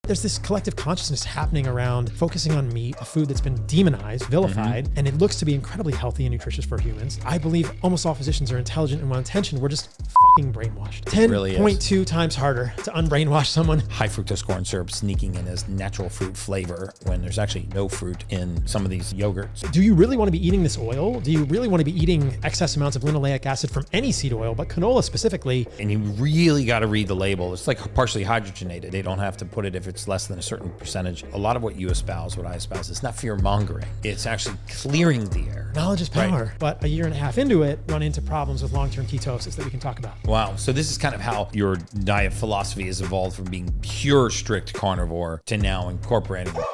There's this collective consciousness happening around focusing on meat, a food that's been demonized, vilified, and it looks to be incredibly healthy and nutritious for humans. I believe almost all physicians are intelligent and well-intentioned. We're just fucking brainwashed. 10.2 times harder to unbrainwash someone. High fructose corn syrup sneaking in as natural fruit flavor when there's actually no fruit in some of these yogurts. Do you really want to be eating this oil? Do you really want to be eating excess amounts of linoleic acid from any seed oil, but canola specifically? And you really got to read the label. It's like partially hydrogenated. They don't have to put it if it's less than a certain percentage. A lot of what you espouse, what I espouse, is not fear mongering. It's actually clearing the air. Knowledge is power. Right. But a year and a half into it, run into problems with long-term ketosis that we can talk about. Wow. So this is kind of how your diet philosophy has evolved from being pure, strict carnivore to now incorporating it.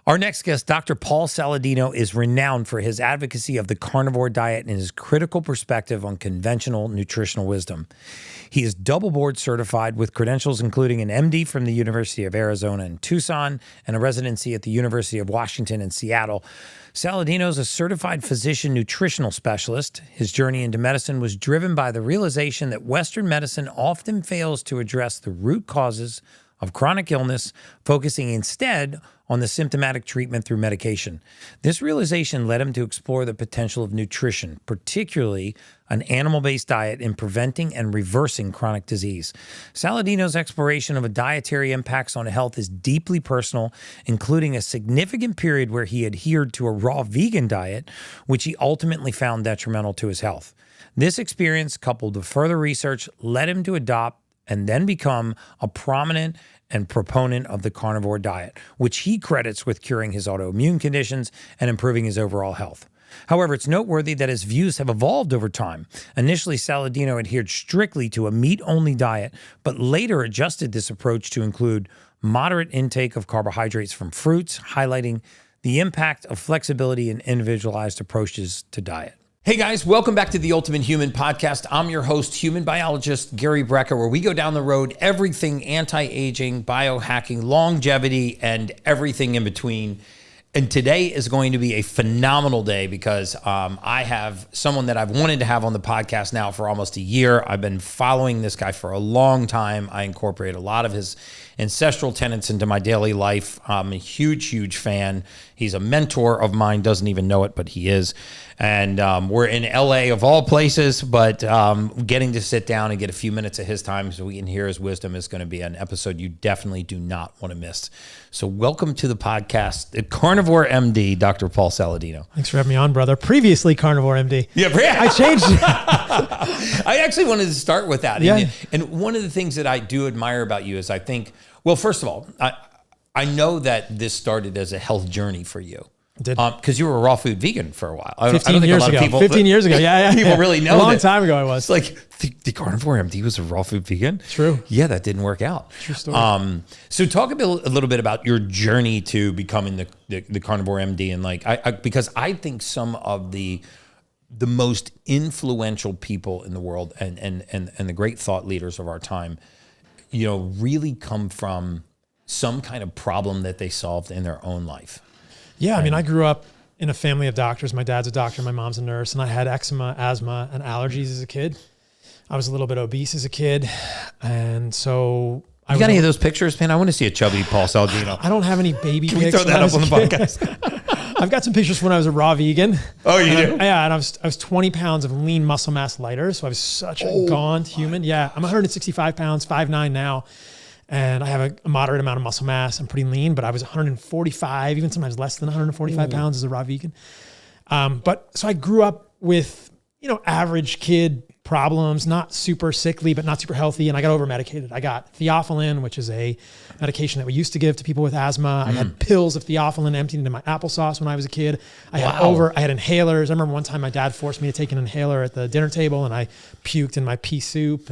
Our next guest, Dr. Paul Saladino, is renowned for his advocacy of the carnivore diet and his critical perspective on conventional nutritional wisdom. He is double board certified with credentials including an MD from the University of Arizona in Tucson and a residency at the University of Washington in Seattle. Saladino is a certified physician nutritional specialist. His journey into medicine was driven by the realization that Western medicine often fails to address the root causes of chronic illness, focusing instead on the symptomatic treatment through medication. This realization led him to explore the potential of nutrition, particularly an animal-based diet, in preventing and reversing chronic disease. Saladino's exploration of a dietary impacts on health is deeply personal, including a significant period where he adhered to a raw vegan diet, which he ultimately found detrimental to his health. This experience, coupled with further research, led him to adopt and then become a prominent and proponent of the carnivore diet, which he credits with curing his autoimmune conditions and improving his overall health. However, it's noteworthy that his views have evolved over time. Initially, Saladino adhered strictly to a meat-only diet, but later adjusted this approach to include moderate intake of carbohydrates from fruits, highlighting the impact of flexibility and individualized approaches to diet. Hey guys, welcome back to the Ultimate Human Podcast. I'm your host, human biologist Gary Brecka, where we go down the road, everything anti-aging, biohacking, longevity, and everything in between. And today is going to be a phenomenal day because I have someone that I've wanted to have on the podcast now for almost a year. I've been following this guy for a long time. I incorporate a lot of his ancestral tenets into my daily life. I'm a huge, huge fan. He's a mentor of mine, doesn't even know it, but he is. And we're in LA of all places, but getting to sit down and get a few minutes of his time so we can hear his wisdom is going to be an episode you definitely do not want to miss. So welcome to the podcast, the Carnivore MD, Dr. Paul Saladino. Thanks for having me on, brother. Previously Carnivore MD. Yeah, I changed it. I actually wanted to start with that. Yeah. And one of the things that I do admire about you is I think, well, first of all, I know that this started as a health journey for you. Did. Because you were a raw food vegan for a while. 15 years ago. Yeah. People really know a long that. time ago I was. It's like the Carnivore MD was a raw food vegan. True. Yeah, that didn't work out. True story. So talk a little bit about your journey to becoming the Carnivore MD, and because I think some of the most influential people in the world and the great thought leaders of our time, really come from some kind of problem that they solved in their own life. Yeah, I mean, I grew up in a family of doctors. My dad's a doctor, my mom's a nurse, and I had eczema, asthma, and allergies as a kid. I was a little bit obese as a kid, and so... You got any of those pictures, man? I want to see a chubby Paul Saladino. I don't have any baby pics. Can we throw that up on the podcast? I've got some pictures when I was a raw vegan. Oh, you do? Yeah, and I was 20 pounds of lean muscle mass lighter, so I was such a gaunt human. Yeah, I'm 165 pounds, 5'9" now. And I have a moderate amount of muscle mass. I'm pretty lean, but I was 145, even sometimes less than 145 pounds as a raw vegan. But so I grew up with, average kid problems, not super sickly, but not super healthy. And I got over medicated. I got theophylline, which is a medication that we used to give to people with asthma. I had pills of theophylline emptied into my applesauce when I was a kid. I had inhalers. I remember one time my dad forced me to take an inhaler at the dinner table and I puked in my pea soup.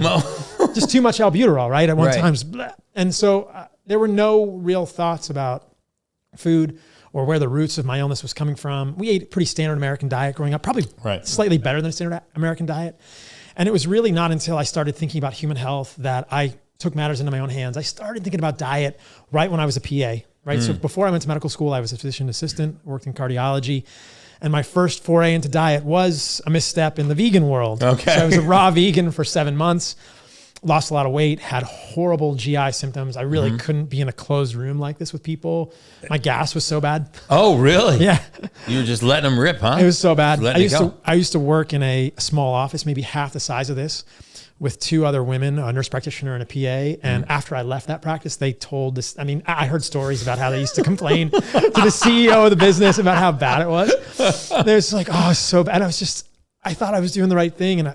Just too much albuterol, right? At one time, just bleh. And so there were no real thoughts about food or where the roots of my illness was coming from. We ate a pretty standard American diet growing up, probably slightly better than a standard American diet. And it was really not until I started thinking about human health that I took matters into my own hands. I started thinking about diet right when I was a PA, right? So before I went to medical school, I was a physician assistant, worked in cardiology. And my first foray into diet was a misstep in the vegan world. Okay. So I was a raw vegan for 7 months, lost a lot of weight, had horrible GI symptoms. I really couldn't be in a closed room like this with people. My gas was so bad. Oh, really? Yeah. You were just letting them rip, huh? It was so bad. Letting I used to work in a small office, maybe half the size of this, with 2 other women, a nurse practitioner and a PA. And after I left that practice, they told this, I mean, I heard stories about how they used to complain to the CEO of the business about how bad it was. They're just like, oh, it's so bad. And I thought I was doing the right thing. And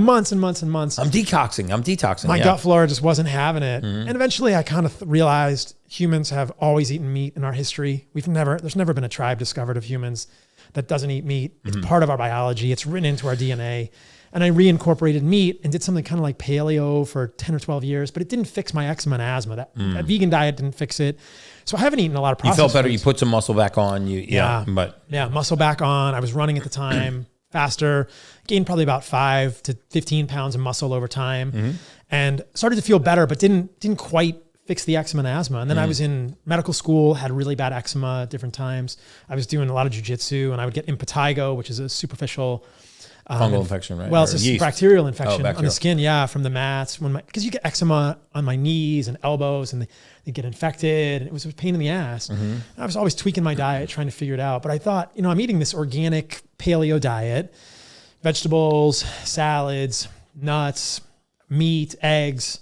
months and months and months. I'm detoxing. My gut flora just wasn't having it. And eventually I kind of realized humans have always eaten meat in our history. There's never been a tribe discovered of humans that doesn't eat meat. It's part of our biology. It's written into our DNA. And I reincorporated meat and did something kind of like paleo for 10 or 12 years, but it didn't fix my eczema and asthma. That vegan diet didn't fix it. So I haven't eaten a lot of processed You felt better. foods. You put some muscle back on. Muscle back on. I was running at the time, faster, gained probably about 5 to 15 pounds of muscle over time, and started to feel better, but didn't quite fix the eczema and asthma. And then I was in medical school, had really bad eczema at different times. I was doing a lot of jujitsu, and I would get impetigo, which is a superficial fungal infection, right? Well, it's a bacterial infection bacterial. on the skin, from the mats. Because you get eczema on my knees and elbows, and they get infected. It was a pain in the ass. I was always tweaking my diet, trying to figure it out. But I thought, I'm eating this organic paleo diet, vegetables, salads, nuts, meat, eggs,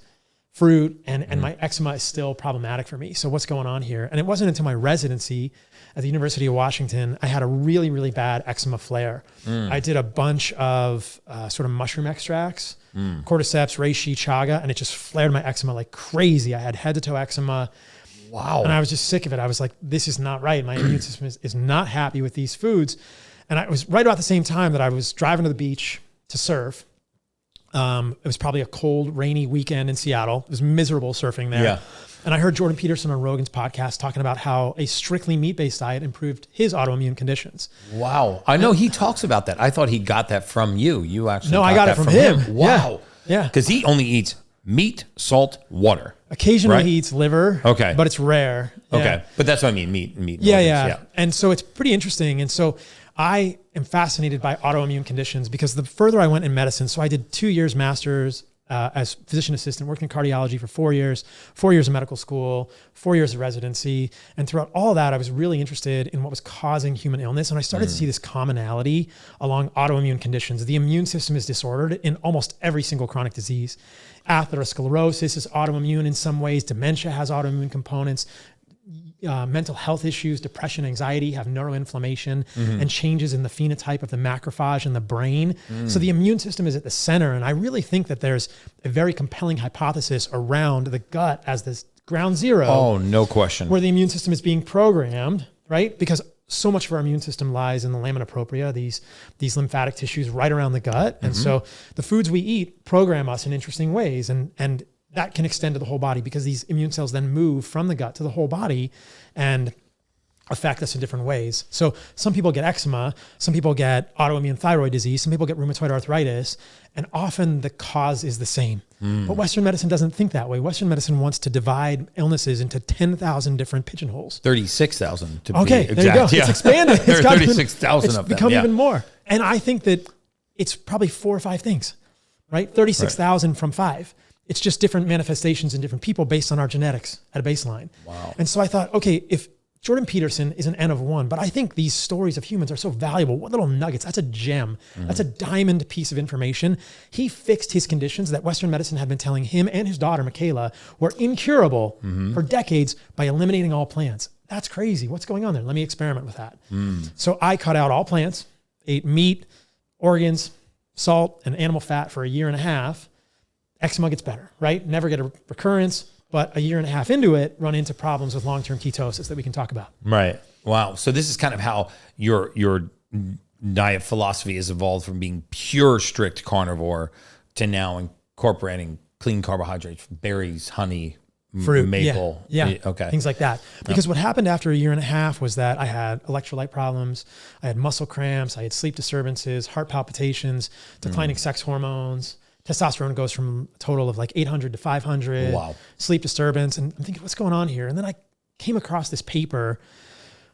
fruit, and my eczema is still problematic for me. So what's going on here? And it wasn't until my residency at the University of Washington, I had a really, really bad eczema flare. I did a bunch of sort of mushroom extracts, cordyceps, reishi, chaga, and it just flared my eczema like crazy. I had head to toe eczema. Wow. And I was just sick of it. I was like, this is not right. My immune system is not happy with these foods. And it was right about the same time that I was driving to the beach to surf. It was probably a cold, rainy weekend in Seattle. It was miserable surfing there. Yeah. And I heard Jordan Peterson on Rogan's podcast talking about how a strictly meat-based diet improved his autoimmune conditions. Wow. I know he talks about that. I thought he got that from you. You actually No, I got it from him. Wow. Yeah. Because he only eats meat, salt, water. Occasionally he eats liver. Okay. But it's rare. Okay. Yeah. But that's what I mean, meat. Yeah. And so it's pretty interesting. And so I am fascinated by autoimmune conditions because the further I went in medicine, so I did 2 years master's as physician assistant, worked in cardiology for 4 years, 4 years of medical school, 4 years of residency. And throughout all of that, I was really interested in what was causing human illness. And I started to see this commonality along autoimmune conditions. The immune system is disordered in almost every single chronic disease. Atherosclerosis is autoimmune in some ways. Dementia has autoimmune components. Mental health issues, depression, anxiety have neuroinflammation and changes in the phenotype of the macrophage in the brain. So the immune system is at the center. And I really think that there's a very compelling hypothesis around the gut as this ground zero. Oh, no question. Where the immune system is being programmed, right? Because so much of our immune system lies in the lamina propria, these lymphatic tissues right around the gut. And so the foods we eat program us in interesting ways. And that can extend to the whole body because these immune cells then move from the gut to the whole body and affect us in different ways. So some people get eczema, some people get autoimmune thyroid disease, some people get rheumatoid arthritis, and often the cause is the same. But Western medicine doesn't think that way. Western medicine wants to divide illnesses into 10,000 different pigeonholes. 36,000 to be Okay, exact. there you go. Yeah. It's expanded. There are 36,000 of them. It's become even more. And I think that it's probably 4 or 5 things, right? 36,000 from 5. It's just different manifestations in different people based on our genetics at a baseline. Wow. And so I thought, okay, if Jordan Peterson is an N of 1, but I think these stories of humans are so valuable. What little nuggets, that's a gem. That's a diamond piece of information. He fixed his conditions that Western medicine had been telling him and his daughter, Michaela, were incurable for decades by eliminating all plants. That's crazy. What's going on there? Let me experiment with that. So I cut out all plants, ate meat, organs, salt, and animal fat for a year and a half. Eczema gets better, right? Never get a recurrence, but a year and a half into it, run into problems with long-term ketosis that we can talk about. Right. Wow. So this is kind of how your diet philosophy has evolved from being pure, strict carnivore to now incorporating clean carbohydrates, berries, honey, fruit, maple. Yeah. Okay. Things like that. Because what happened after a year and a half was that I had electrolyte problems, I had muscle cramps, I had sleep disturbances, heart palpitations, declining sex hormones. Testosterone goes from a total of like 800 to 500. Wow. Sleep disturbance. And I'm thinking, what's going on here? And then I came across this paper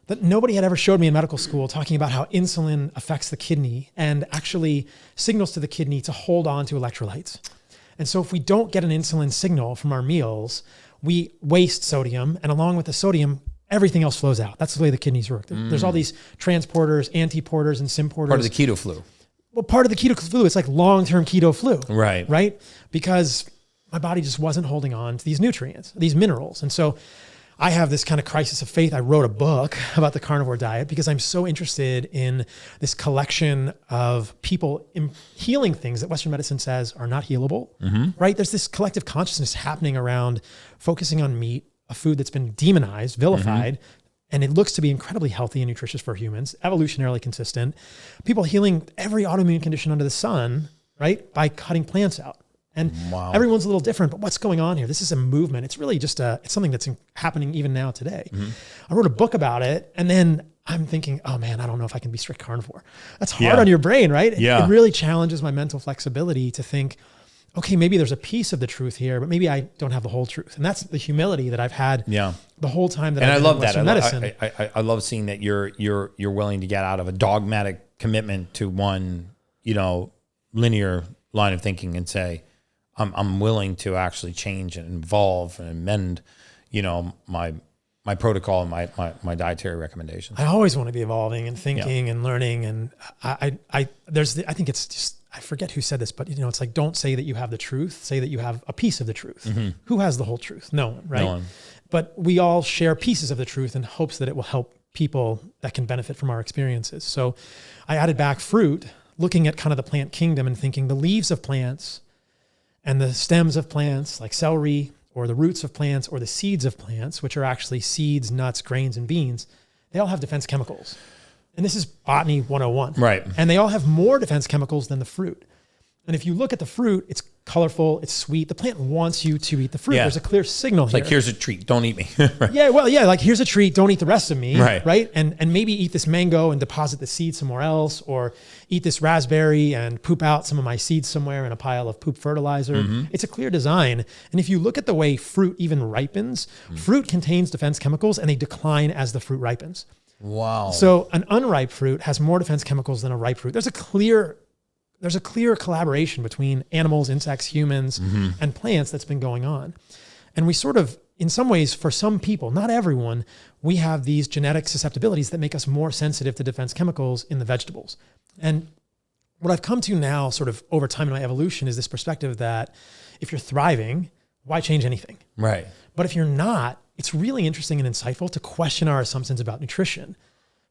that nobody had ever showed me in medical school, talking about how insulin affects the kidney and actually signals to the kidney to hold on to electrolytes. And so if we don't get an insulin signal from our meals, we waste sodium, and along with the sodium, everything else flows out. That's the way the kidneys work. There's all these transporters, antiporters, and symporters. Part of the keto flu. Well, part of the keto flu, it's like long-term keto flu. Right. Right? Because my body just wasn't holding on to these nutrients, these minerals. And so I have this kind of crisis of faith. I wrote a book about the carnivore diet because I'm so interested in this collection of people healing things that Western medicine says are not healable, right? There's this collective consciousness happening around focusing on meat, a food that's been demonized, vilified, and it looks to be incredibly healthy and nutritious for humans, evolutionarily consistent. People healing every autoimmune condition under the sun, right? By cutting plants out. And everyone's a little different, but what's going on here? This is a movement. It's really just it's something that's happening even now today. I wrote a book about it, and then I'm thinking, oh man, I don't know if I can be strict carnivore. That's hard on your brain, right? It really challenges my mental flexibility to think, okay, maybe there's a piece of the truth here, but maybe I don't have the whole truth. And that's the humility that I've had the whole time that I've been in Western medicine. I love seeing that you're willing to get out of a dogmatic commitment to one, linear line of thinking and say, I'm willing to actually change and evolve and amend, my protocol and my dietary recommendations. I always want to be evolving and thinking and learning. And I think it's just, I forget who said this, but it's like, don't say that you have the truth, say that you have a piece of the truth. Who has the whole truth? No one, right? No one. But we all share pieces of the truth in hopes that it will help people that can benefit from our experiences. So I added back fruit, looking at kind of the plant kingdom and thinking the leaves of plants and the stems of plants like celery, or the roots of plants, or the seeds of plants, which are actually seeds, nuts, grains, and beans, they all have defense chemicals. And this is botany 101. Right. And they all have more defense chemicals than the fruit. And if you look at the fruit, it's colorful, it's sweet. The plant wants you to eat the fruit. There's a clear signal here. Like, here's a treat, don't eat me. Like here's a treat, don't eat the rest of me. Right. And maybe eat this mango and deposit the seed somewhere else, or eat this raspberry and poop out some of my seeds somewhere in a pile of poop fertilizer. It's a clear design. And if you look at the way fruit even ripens, fruit contains defense chemicals and they decline as the fruit ripens. Wow. So an unripe fruit has more defense chemicals than a ripe fruit. There's a clear collaboration between animals, insects, humans, and plants that's been going on. And we sort of, in some ways, for some people, not everyone, we have these genetic susceptibilities that make us more sensitive to defense chemicals in the vegetables. And what I've come to now, sort of over time in my evolution, is this perspective that if you're thriving, why change anything? Right. But if you're not, it's really interesting and insightful to question our assumptions about nutrition.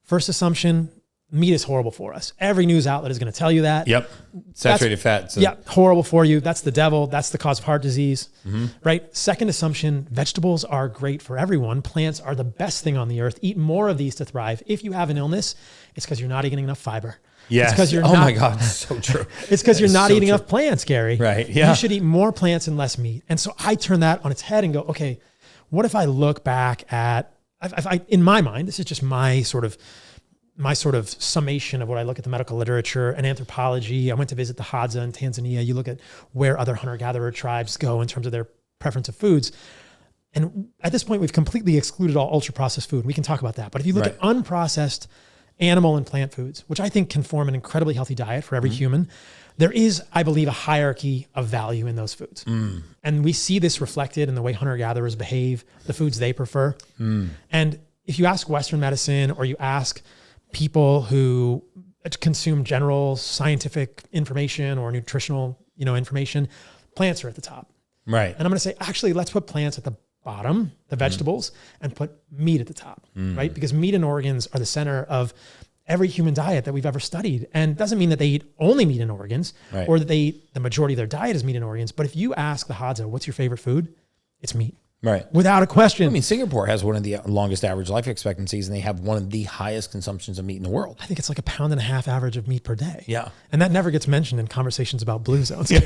First assumption, meat is horrible for us. Every news outlet is going to tell you that. Yep. Saturated fat. Horrible for you. That's the devil. That's the cause of heart disease, right? Second assumption, vegetables are great for everyone. Plants are the best thing on the earth. Eat more of these to thrive. If you have an illness, it's because you're not eating enough fiber. Yes. It's because you're my God, so true. It's because you're not eating enough plants, Gary. Right. Yeah. You should eat more plants and less meat. And so I turn that on its head and go, okay, what if I look back at, in my mind, this is just my sort of summation of what I look at the medical literature and anthropology. I went to visit the Hadza in Tanzania. You look at where other hunter-gatherer tribes go in terms of their preference of foods. And at this point, we've completely excluded all ultra-processed food. We can talk about that. But if you look at unprocessed animal and plant foods, which I think can form an incredibly healthy diet for every human, there is, I believe, a hierarchy of value in those foods. And we see this reflected in the way hunter-gatherers behave, the foods they prefer. And if you ask Western medicine, or you ask people who consume general scientific information or nutritional, information, plants are at the top. Right. And I'm going to say, actually, let's put plants at the bottom, the vegetables, and put meat at the top, right? Because meat and organs are the center of every human diet that we've ever studied. And it doesn't mean that they eat only meat and organs, or that they eat the majority of their diet is meat and organs. But if you ask the Hadza, what's your favorite food? It's meat. Right. Without a question. I mean, Singapore has one of the longest average life expectancies, and they have one of the highest consumptions of meat in the world. I think it's like 1.5 pounds average of meat per day. Yeah. And that never gets mentioned in conversations about blue zones. We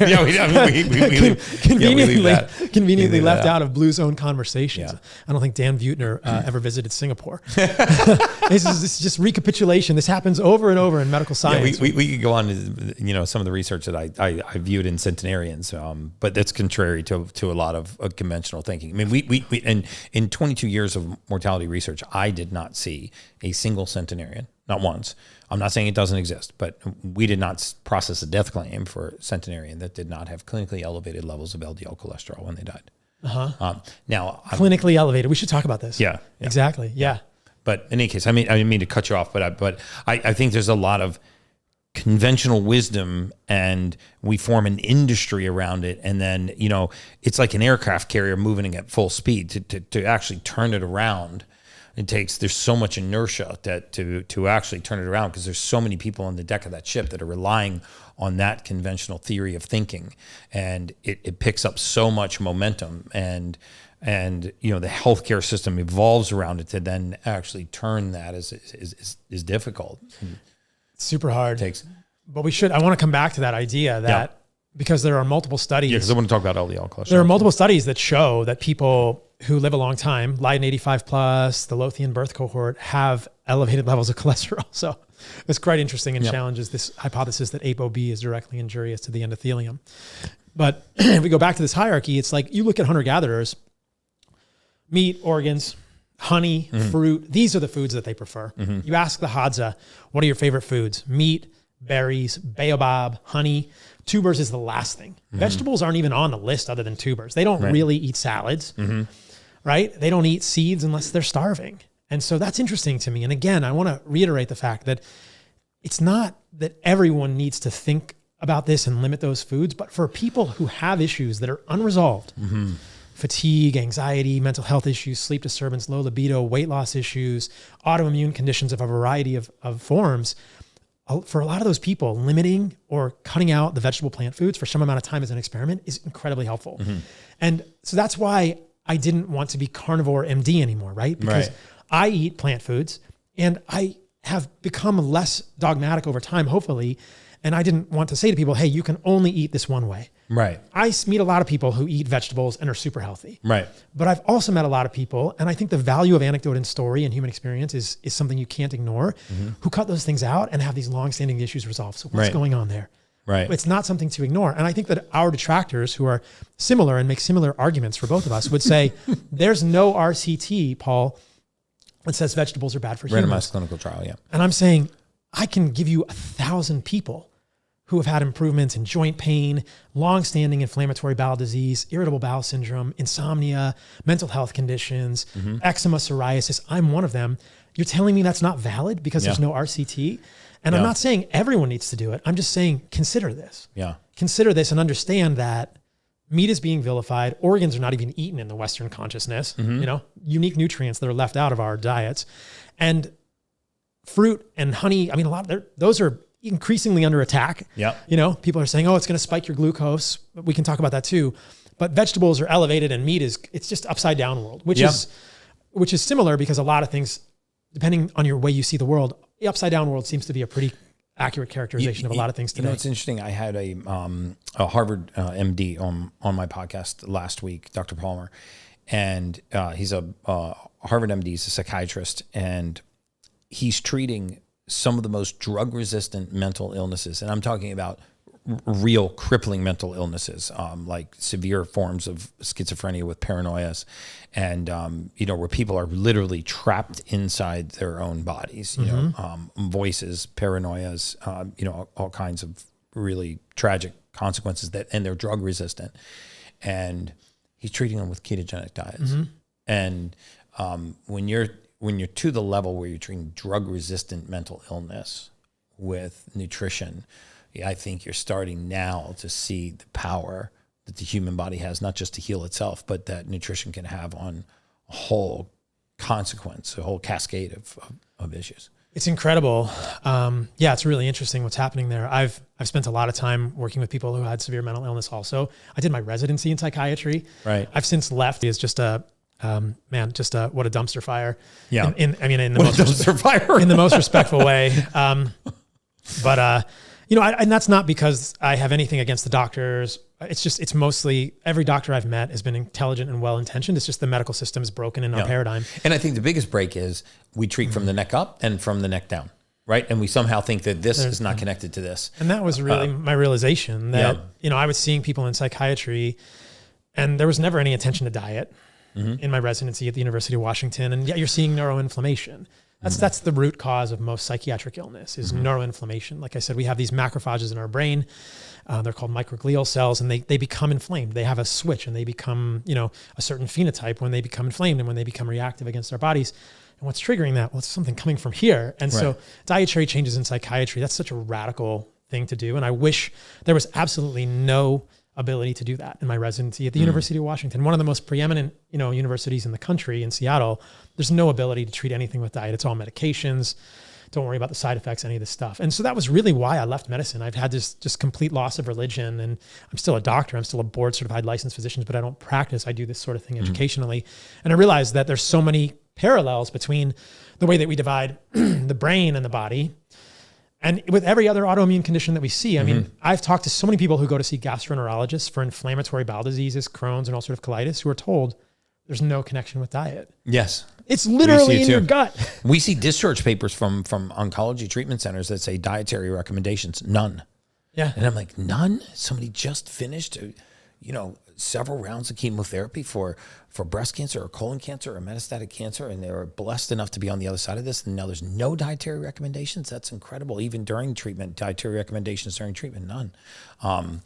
conveniently left out of blue zone conversations. Yeah. I don't think Dan Buettner ever visited Singapore. This is just recapitulation. This happens over and over in medical science. Yeah, we could go on to, some of the research that I viewed in centenarians, but that's contrary to a lot of conventional thinking. I mean, mean, we and in 22 years of mortality research, I did not see a single centenarian, not once. I'm not saying it doesn't exist, but we did not process a death claim for a centenarian that did not have clinically elevated levels of LDL cholesterol when they died. Now, clinically elevated. We should talk about this. Yeah. Exactly. Yeah. But in any case, I didn't mean to cut you off, but I think there's a lot of conventional wisdom, and we form an industry around it. And then, it's like an aircraft carrier moving at full speed to actually turn it around. There's so much inertia that to actually turn it around, because there's so many people on the deck of that ship that are relying on that conventional theory of thinking. And it picks up so much momentum, and the healthcare system evolves around it to then actually turn that is difficult. Super hard. But I want to come back to that idea that because there are multiple studies. Yeah, because I want to talk about LDL cholesterol. There are multiple studies that show that people who live a long time, Leiden 85 plus, the Lothian birth cohort, have elevated levels of cholesterol. So it's quite interesting and challenges this hypothesis that ApoB is directly injurious to the endothelium. But if we go back to this hierarchy, it's like you look at hunter-gatherers, meat, organs, honey, fruit. These are the foods that they prefer. You ask the Hadza, what are your favorite foods? Meat, berries, baobab, honey. Tubers is the last thing. Vegetables aren't even on the list other than tubers. They don't really eat salads, right? They don't eat seeds unless they're starving. And so that's interesting to me. And again, I want to reiterate the fact that it's not that everyone needs to think about this and limit those foods, but for people who have issues that are unresolved, fatigue, anxiety, mental health issues, sleep disturbance, low libido, weight loss issues, autoimmune conditions of a variety of forms, for a lot of those people, limiting or cutting out the vegetable plant foods for some amount of time as an experiment is incredibly helpful. And so that's why I didn't want to be carnivore MD anymore, right? Because I eat plant foods and I have become less dogmatic over time, hopefully. And I didn't want to say to people, hey, you can only eat this one way. Right. I meet a lot of people who eat vegetables and are super healthy. Right. But I've also met a lot of people, and I think the value of anecdote and story and human experience is something you can't ignore, who cut those things out and have these long-standing issues resolved. So what's going on there? Right. It's not something to ignore. And I think that our detractors, who are similar and make similar arguments for both of us, would say, there's no RCT, Paul, that says vegetables are bad for humans. Randomized clinical trial, yeah. And I'm saying, I can give you 1,000 people who have had improvements in joint pain, long-standing inflammatory bowel disease, irritable bowel syndrome, insomnia, mental health conditions, eczema, psoriasis. I'm one of them. You're telling me that's not valid because there's no RCT? And I'm not saying everyone needs to do it. I'm just saying, consider this. Consider this and understand that meat is being vilified. Organs are not even eaten in the Western consciousness, unique nutrients that are left out of our diets. And fruit and honey, those are increasingly under attack. People are saying, oh, it's going to spike your glucose. We can talk about that too. But vegetables are elevated and meat it's just upside down world, which is similar because a lot of things, depending on your way you see the world, the upside down world seems to be a pretty accurate characterization of a lot of things today. It's interesting. I had a Harvard MD on my podcast last week, Dr. Palmer, and he's a Harvard MD, he's a psychiatrist, and he's treating some of the most drug-resistant mental illnesses. And I'm talking about real crippling mental illnesses, like severe forms of schizophrenia with paranoias, and, where people are literally trapped inside their own bodies, voices, paranoias, all kinds of really tragic consequences and they're drug-resistant. And he's treating them with ketogenic diets. And when you're to the level where you're treating drug-resistant mental illness with nutrition, I think you're starting now to see the power that the human body has, not just to heal itself, but that nutrition can have on a whole consequence, a whole cascade of issues. It's incredible. It's really interesting what's happening there. I've spent a lot of time working with people who had severe mental illness also. I did my residency in psychiatry. Right. I've since left. It's just what a dumpster fire. Yeah. In the most respectful way. And that's not because I have anything against the doctors. It's mostly every doctor I've met has been intelligent and well-intentioned. It's just the medical system is broken in our paradigm. And I think the biggest break is we treat from the neck up and from the neck down, right? And we somehow think that this is not connected to this. And that was really my realization that, I was seeing people in psychiatry and there was never any attention to diet. in my residency at the University of Washington. And yet you're seeing neuroinflammation. That's the root cause of most psychiatric illness is neuroinflammation. Like I said, we have these macrophages in our brain. They're called microglial cells, and they become inflamed. They have a switch, and they become, a certain phenotype when they become inflamed and when they become reactive against our bodies. And what's triggering that? Well, it's something coming from here. And so dietary changes in psychiatry, that's such a radical thing to do. And I wish there was absolutely no ability to do that in my residency at the University of Washington, one of the most preeminent, universities in the country in Seattle. There's no ability to treat anything with diet. It's all medications. Don't worry about the side effects, any of this stuff. And so that was really why I left medicine. I've had this just complete loss of religion, and I'm still a doctor. I'm still a board certified licensed physician, but I don't practice. I do this sort of thing educationally. And I realized that there's so many parallels between the way that we divide the brain and the body. And with every other autoimmune condition that we see, I mean, I've talked to so many people who go to see gastroenterologists for inflammatory bowel diseases, Crohn's, and ulcerative colitis, who are told there's no connection with diet. Yes. It's literally in your gut. We see discharge papers from oncology treatment centers that say dietary recommendations, none. Yeah. And I'm like, none? Somebody just finished, several rounds of chemotherapy for breast cancer or colon cancer or metastatic cancer, and they were blessed enough to be on the other side of this, and now there's no dietary recommendations. That's incredible. Even during treatment, dietary recommendations during treatment, none.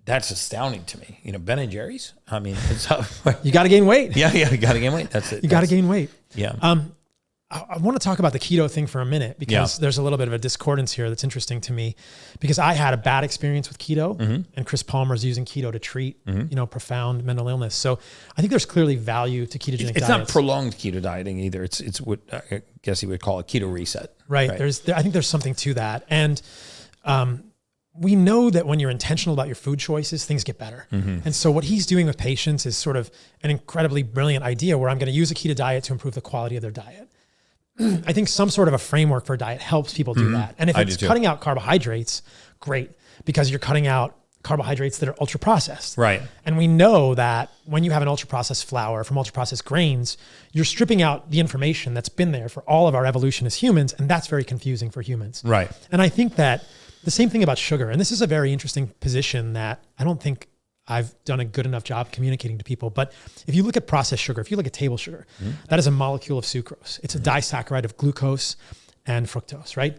That's astounding to me. Ben and Jerry's, I mean, it's you got to gain weight. Yeah, you got to gain weight. That's it. You got to gain weight. Yeah. I want to talk about the keto thing for a minute because there's a little bit of a discordance here that's interesting to me, because I had a bad experience with keto and Chris Palmer's using keto to treat, profound mental illness. So I think there's clearly value to ketogenic diets. It's not prolonged keto dieting either. It's what I guess you would call a keto reset. Right. I think there's something to that. And we know that when you're intentional about your food choices, things get better. And so what he's doing with patients is sort of an incredibly brilliant idea where I'm going to use a keto diet to improve the quality of their diet. I think some sort of a framework for a diet helps people do that. And if it's cutting out carbohydrates, great, because you're cutting out carbohydrates that are ultra processed. Right. And we know that when you have an ultra processed flour from ultra processed grains, you're stripping out the information that's been there for all of our evolution as humans. And that's very confusing for humans. Right. And I think that the same thing about sugar, and this is a very interesting position that I don't think I've done a good enough job communicating to people. But if you look at processed sugar, if you look at table sugar, that is a molecule of sucrose. It's a disaccharide of glucose and fructose, right?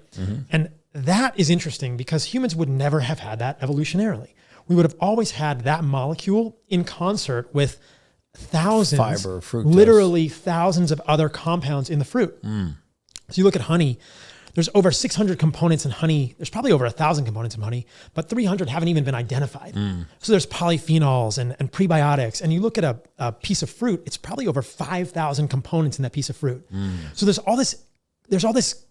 And that is interesting because humans would never have had that evolutionarily. We would have always had that molecule in concert with thousands, fiber, fructose, literally thousands of other compounds in the fruit. So you look at honey, there's over 600 components in honey. There's probably over 1,000 components in honey, but 300 haven't even been identified. So there's polyphenols and prebiotics. And you look at a piece of fruit, it's probably over 5,000 components in that piece of fruit. So there's all this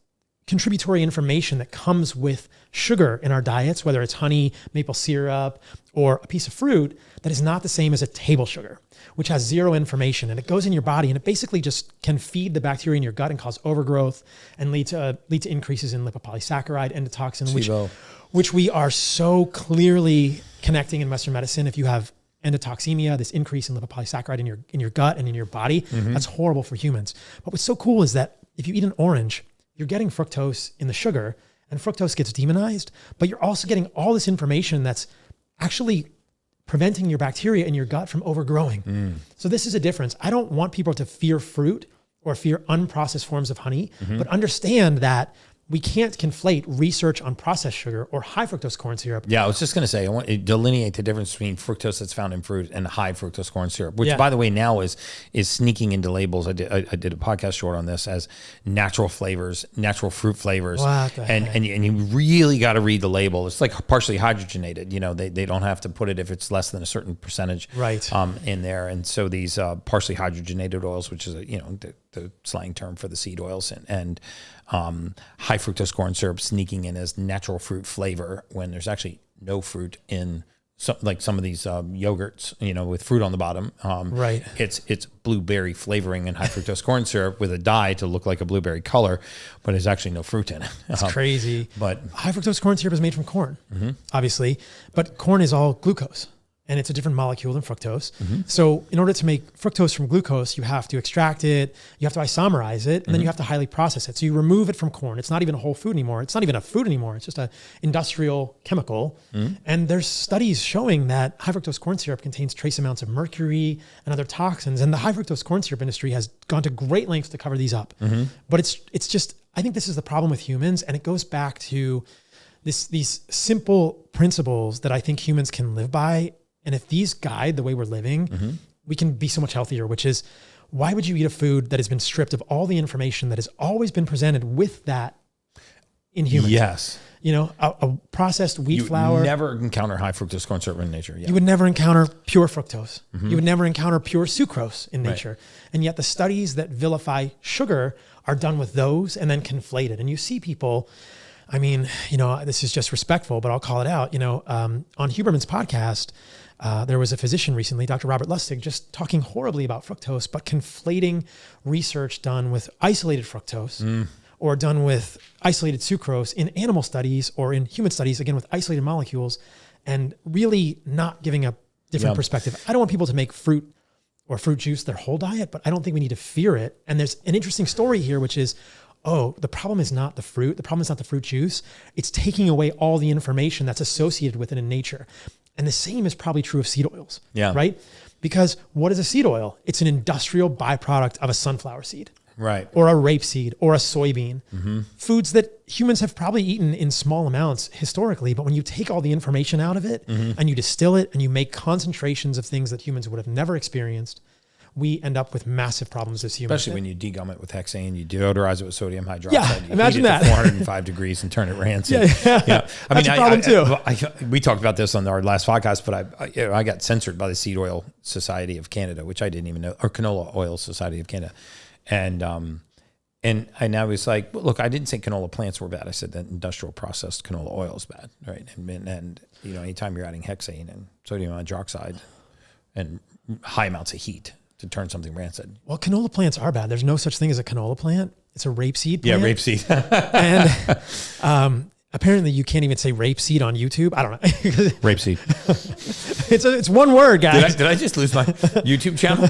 contributory information that comes with sugar in our diets, whether it's honey, maple syrup, or a piece of fruit that is not the same as a table sugar, which has zero information, and it goes in your body and it basically just can feed the bacteria in your gut and cause overgrowth and lead to increases in lipopolysaccharide, endotoxin, which we are so clearly connecting in Western medicine. If you have endotoxemia, this increase in lipopolysaccharide in your gut and in your body, that's horrible for humans. But what's so cool is that if you eat an orange, you're getting fructose in the sugar, and fructose gets demonized, but you're also getting all this information that's actually preventing your bacteria in your gut from overgrowing. So this is a difference. I don't want people to fear fruit or fear unprocessed forms of honey, but understand that we can't conflate research on processed sugar or high fructose corn syrup. Yeah, I was just going to say, I want to delineate the difference between fructose that's found in fruit and high fructose corn syrup, which, by the way, now is sneaking into labels. I did a podcast short on this as natural flavors, natural fruit flavors. And you really got to read the label. It's like partially hydrogenated. They don't have to put it if it's less than a certain percentage in there. And so these partially hydrogenated oils, which is the slang term for the seed oils, and high fructose corn syrup sneaking in as natural fruit flavor when there's actually no fruit in some of these yogurts, with fruit on the bottom. It's blueberry flavoring and high fructose corn syrup with a dye to look like a blueberry color, but there's actually no fruit in it. It's crazy. But high fructose corn syrup is made from corn, obviously, but corn is all glucose. and it's a different molecule than fructose. So in order to make fructose from glucose, you have to extract it, you have to isomerize it, and then you have to highly process it. So you remove it from corn. It's not even a whole food anymore. It's not even a food anymore. It's just an industrial chemical. And there's studies showing that high fructose corn syrup contains trace amounts of mercury and other toxins. And the high fructose corn syrup industry has gone to great lengths to cover these up. But it's just, I think this is the problem with humans. And it goes back to these simple principles that I think humans can live by. And if these guide the way we're living, we can be so much healthier, which is, why would you eat a food that has been stripped of all the information that has always been presented with that in humans? Yes. You know, a processed wheat flour. You never encounter high fructose corn syrup in nature. Yeah. You would never encounter pure fructose. You would never encounter pure sucrose in nature. And yet the studies that vilify sugar are done with those and then conflated. And you see people, I mean, you know, this is just respectful, but I'll call it out. You know, on Huberman's podcast, there was a physician recently, Dr. Robert Lustig, just talking horribly about fructose, but conflating research done with isolated fructose or done with isolated sucrose in animal studies or in human studies, again, with isolated molecules, and really not giving a different perspective. I don't want people to make fruit or fruit juice their whole diet, but I don't think we need to fear it. And there's an interesting story here, which is, the problem is not the fruit. The problem is not the fruit juice. It's taking away all the information that's associated with it in nature. And the same is probably true of seed oils, right? Because what is a seed oil? It's an industrial byproduct of a sunflower seed, right? Or a rapeseed or a soybean. Foods that humans have probably eaten in small amounts historically, but when you take all the information out of it and you distill it and you make concentrations of things that humans would have never experienced, we end up with massive problems as humans. Especially when you degum it with hexane, you deodorize it with sodium hydroxide. Yeah, you imagine heat it that. To 405 degrees and turn it rancid. Yeah. I mean, That's a problem too. We talked about this on our last podcast, but I got censored by the Seed Oil Society of Canada, which I didn't even know, or Canola Oil Society of Canada. And I was like, well, look, I didn't say canola plants were bad. I said that industrial processed canola oil is bad, right? And you know, anytime you're adding hexane and sodium hydroxide and high amounts of heat to turn something rancid. Well, canola plants are bad. There's no such thing as a canola plant. It's a rapeseed plant. Yeah, rapeseed. And apparently you can't even say rapeseed on YouTube. I don't know. Rapeseed. It's one word, guys. Did I just lose my YouTube channel?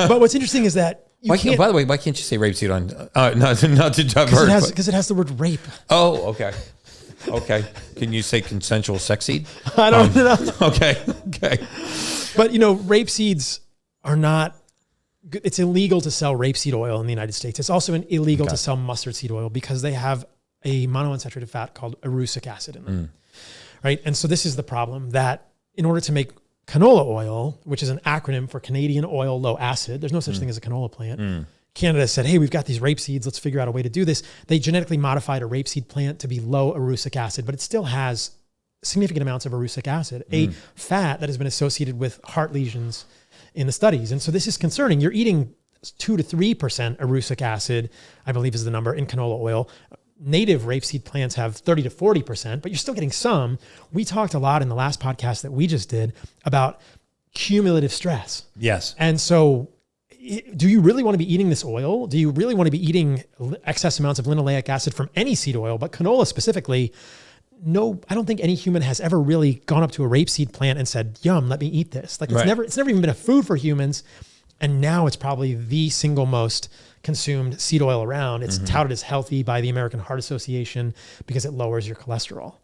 But what's interesting is that by the way, why can't you say rapeseed on, not to divert. Because it has the word rape. Oh, okay. Okay. Can you say consensual sex seed? I don't know. Okay. But, you know, rape seeds are not, it's illegal to sell rapeseed oil in the United States. It's also illegal to sell mustard seed oil because they have a monounsaturated fat called erucic acid in them, right? And so this is the problem, that in order to make canola oil, which is an acronym for Canadian oil low acid, there's no such thing as a canola plant. Canada said, hey, we've got these rape seeds. Let's figure out a way to do this. They genetically modified a rapeseed plant to be low erucic acid, but it still has significant amounts of erucic acid, a fat that has been associated with heart lesions in the studies. And so this is concerning. You're eating 2 to 3% erucic acid, I believe is the number, in canola oil. Native rapeseed plants have 30 to 40%, but you're still getting some. We talked a lot in the last podcast that we just did about cumulative stress. Yes. And so do you really want to be eating this oil? Do you really want to be eating excess amounts of linoleic acid from any seed oil, but canola specifically? No, I don't think any human has ever really gone up to a rapeseed plant and said, yum, let me eat this. Like it's never even been a food for humans. And now it's probably the single most consumed seed oil around. It's touted as healthy by the American Heart Association because it lowers your cholesterol.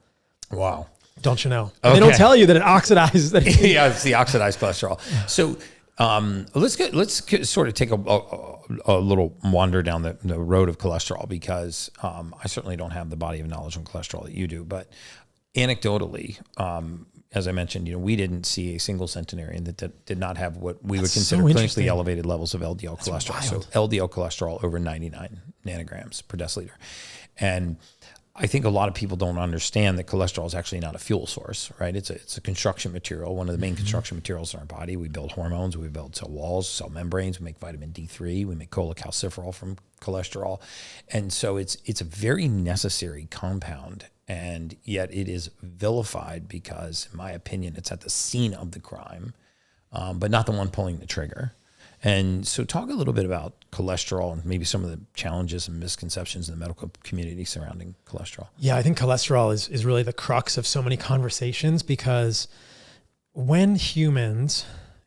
Wow. Don't you know? Okay. They don't tell you that it oxidizes. Yeah, it's the oxidized cholesterol. So let's sort of take a little wander down the road of cholesterol, because I certainly don't have the body of knowledge on cholesterol that you do. But anecdotally, as I mentioned, we didn't see a single centenarian that did not have what we would consider clinically elevated levels of LDL cholesterol. So LDL cholesterol over 99 nanograms per deciliter. And I think a lot of people don't understand that cholesterol is actually not a fuel source, right? It's a construction material, one of the main construction materials in our body. We build hormones, we build cell walls, cell membranes, we make vitamin D3, we make cholecalciferol from cholesterol. And so it's a very necessary compound, and yet it is vilified because, in my opinion, it's at the scene of the crime, but not the one pulling the trigger. And so talk a little bit about cholesterol and maybe some of the challenges and misconceptions in the medical community surrounding cholesterol. Yeah, I think cholesterol is really the crux of so many conversations, because when humans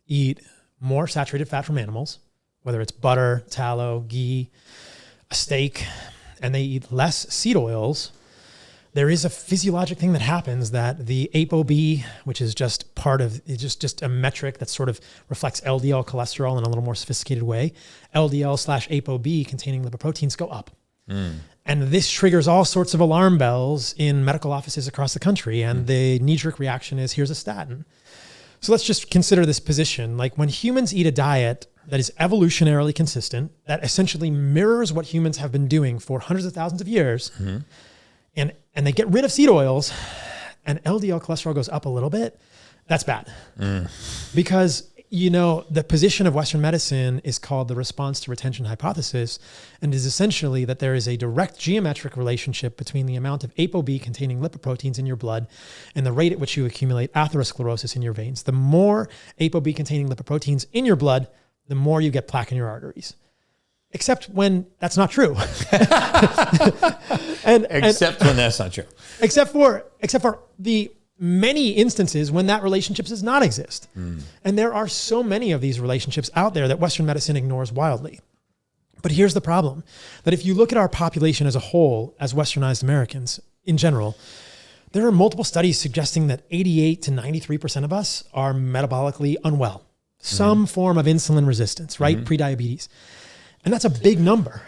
eat more saturated fat from animals, whether it's butter, tallow, ghee, a steak, and they eat less seed oils, there is a physiologic thing that happens that the ApoB, which is just part of, it's just a metric that sort of reflects LDL cholesterol in a little more sophisticated way. LDL/ApoB containing lipoproteins go up. And this triggers all sorts of alarm bells in medical offices across the country. And the knee-jerk reaction is, here's a statin. So let's just consider this position. Like when humans eat a diet that is evolutionarily consistent, that essentially mirrors what humans have been doing for hundreds of thousands of years, and they get rid of seed oils and LDL cholesterol goes up a little bit, that's bad. Because, you know, the position of Western medicine is called the response to retention hypothesis, and is essentially that there is a direct geometric relationship between the amount of ApoB containing lipoproteins in your blood and the rate at which you accumulate atherosclerosis in your veins. The more ApoB containing lipoproteins in your blood, the more you get plaque in your arteries. Except when that's not true. Except when that's not true. Except for the many instances when that relationship does not exist. And there are so many of these relationships out there that Western medicine ignores wildly. But here's the problem, that if you look at our population as a whole, as Westernized Americans in general, there are multiple studies suggesting that 88 to 93% of us are metabolically unwell. Some form of insulin resistance, right? Prediabetes. And that's a big number.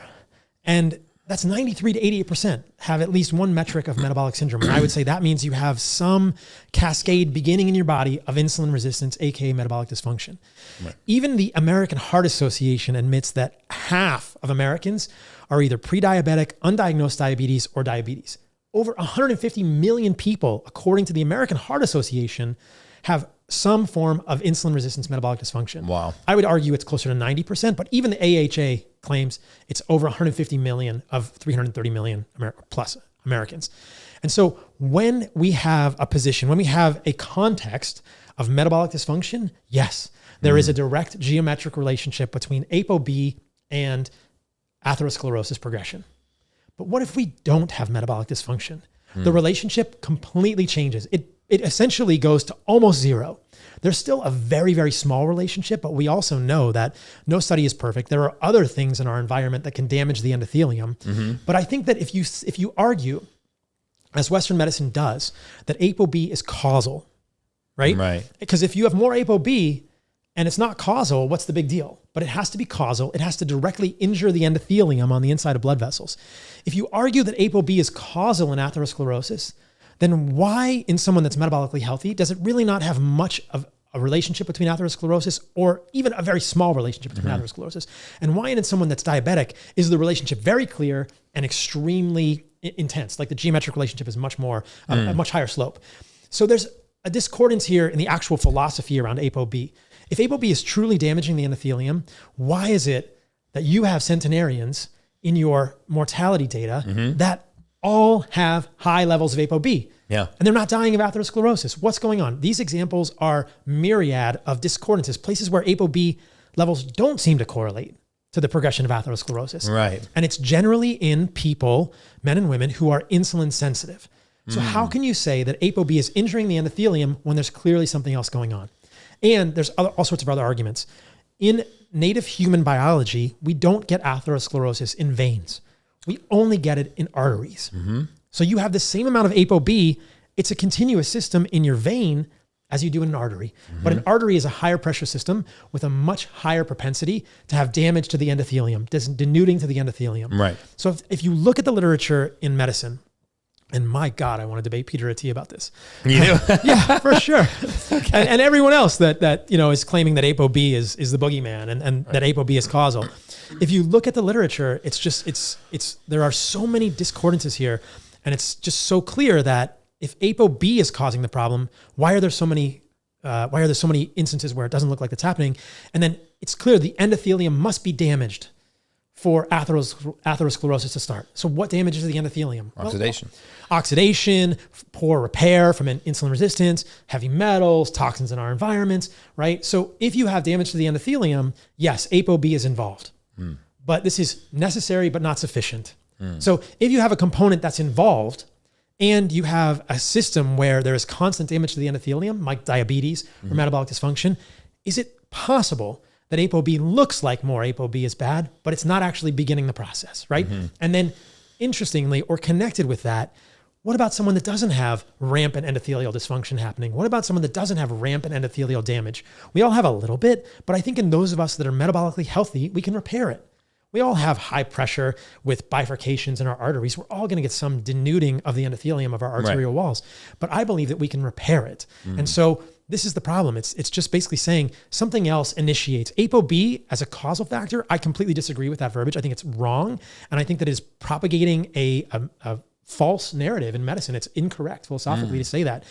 And that's 93 to 88% have at least one metric of metabolic syndrome. And I would say that means you have some cascade beginning in your body of insulin resistance, aka metabolic dysfunction. Right. Even the American Heart Association admits that half of Americans are either pre-diabetic, undiagnosed diabetes, or diabetes. Over 150 million people, according to the American Heart Association, have some form of insulin resistance metabolic dysfunction. Wow. I would argue it's closer to 90%, but even the AHA claims it's over 150 million of 330 million plus Americans. And so when we have a position, when we have a context of metabolic dysfunction, yes, there is a direct geometric relationship between ApoB and atherosclerosis progression. But what if we don't have metabolic dysfunction? The relationship completely changes. It essentially goes to almost zero. There's still a very, very small relationship, but we also know that no study is perfect. There are other things in our environment that can damage the endothelium. But I think that if you argue, as Western medicine does, that ApoB is causal, right? Right. Because if you have more ApoB and it's not causal, what's the big deal? But it has to be causal. It has to directly injure the endothelium on the inside of blood vessels. If you argue that ApoB is causal in atherosclerosis, then why in someone that's metabolically healthy does it really not have much of a relationship between atherosclerosis, or even a very small relationship between atherosclerosis? And why in someone that's diabetic is the relationship very clear and extremely intense? Like the geometric relationship is much more, a much higher slope. So there's a discordance here in the actual philosophy around ApoB. If ApoB is truly damaging the endothelium, why is it that you have centenarians in your mortality data that all have high levels of ApoB? Yeah. And they're not dying of atherosclerosis. What's going on? These examples are myriad of discordances, places where ApoB levels don't seem to correlate to the progression of atherosclerosis. Right. And it's generally in people, men and women, who are insulin sensitive. So how can you say that ApoB is injuring the endothelium when there's clearly something else going on? And there's all sorts of other arguments. In native human biology, we don't get atherosclerosis in veins. We only get it in arteries. So you have the same amount of ApoB. It's a continuous system in your vein as you do in an artery. But an artery is a higher pressure system with a much higher propensity to have damage to the endothelium, denuding to the endothelium. Right. So if you look at the literature in medicine, and my God, I want to debate Peter Attia about this. You do? Yeah, for sure. And everyone else that you know is claiming that ApoB is the boogeyman and that ApoB is causal. If you look at the literature, it's there are so many discordances here, and it's just so clear that if ApoB is causing the problem, why are there so many instances where it doesn't look like it's happening? And then it's clear the endothelium must be damaged for atherosclerosis to start. So what damages the endothelium? Oxidation. Well, oxidation, poor repair from an insulin resistance, heavy metals, toxins in our environments, right? So if you have damage to the endothelium, yes, ApoB is involved. But this is necessary but not sufficient. So if you have a component that's involved and you have a system where there is constant damage to the endothelium, like diabetes or metabolic dysfunction, is it possible that ApoB looks like more ApoB is bad, but it's not actually beginning the process, right? And then interestingly, or connected with that, what about someone that doesn't have rampant endothelial dysfunction happening? What about someone that doesn't have rampant endothelial damage? We all have a little bit, but I think in those of us that are metabolically healthy, we can repair it. We all have high pressure with bifurcations in our arteries. We're all going to get some denuding of the endothelium of our arterial walls, but I believe that we can repair it. And so this is the problem. It's just basically saying something else initiates. ApoB as a causal factor, I completely disagree with that verbiage. I think it's wrong. And I think that it is propagating a false narrative in medicine. It's incorrect philosophically to say that.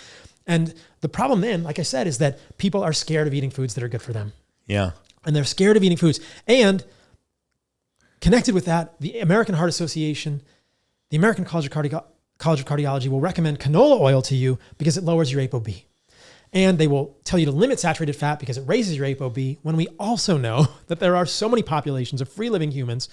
And the problem then, like I said, is that people are scared of eating foods that are good for them. Yeah. And they're scared of eating foods. And connected with that, the American Heart Association, the American College of Cardiology will recommend canola oil to you because it lowers your ApoB. And they will tell you to limit saturated fat because it raises your ApoB, when we also know that there are so many populations of free living humans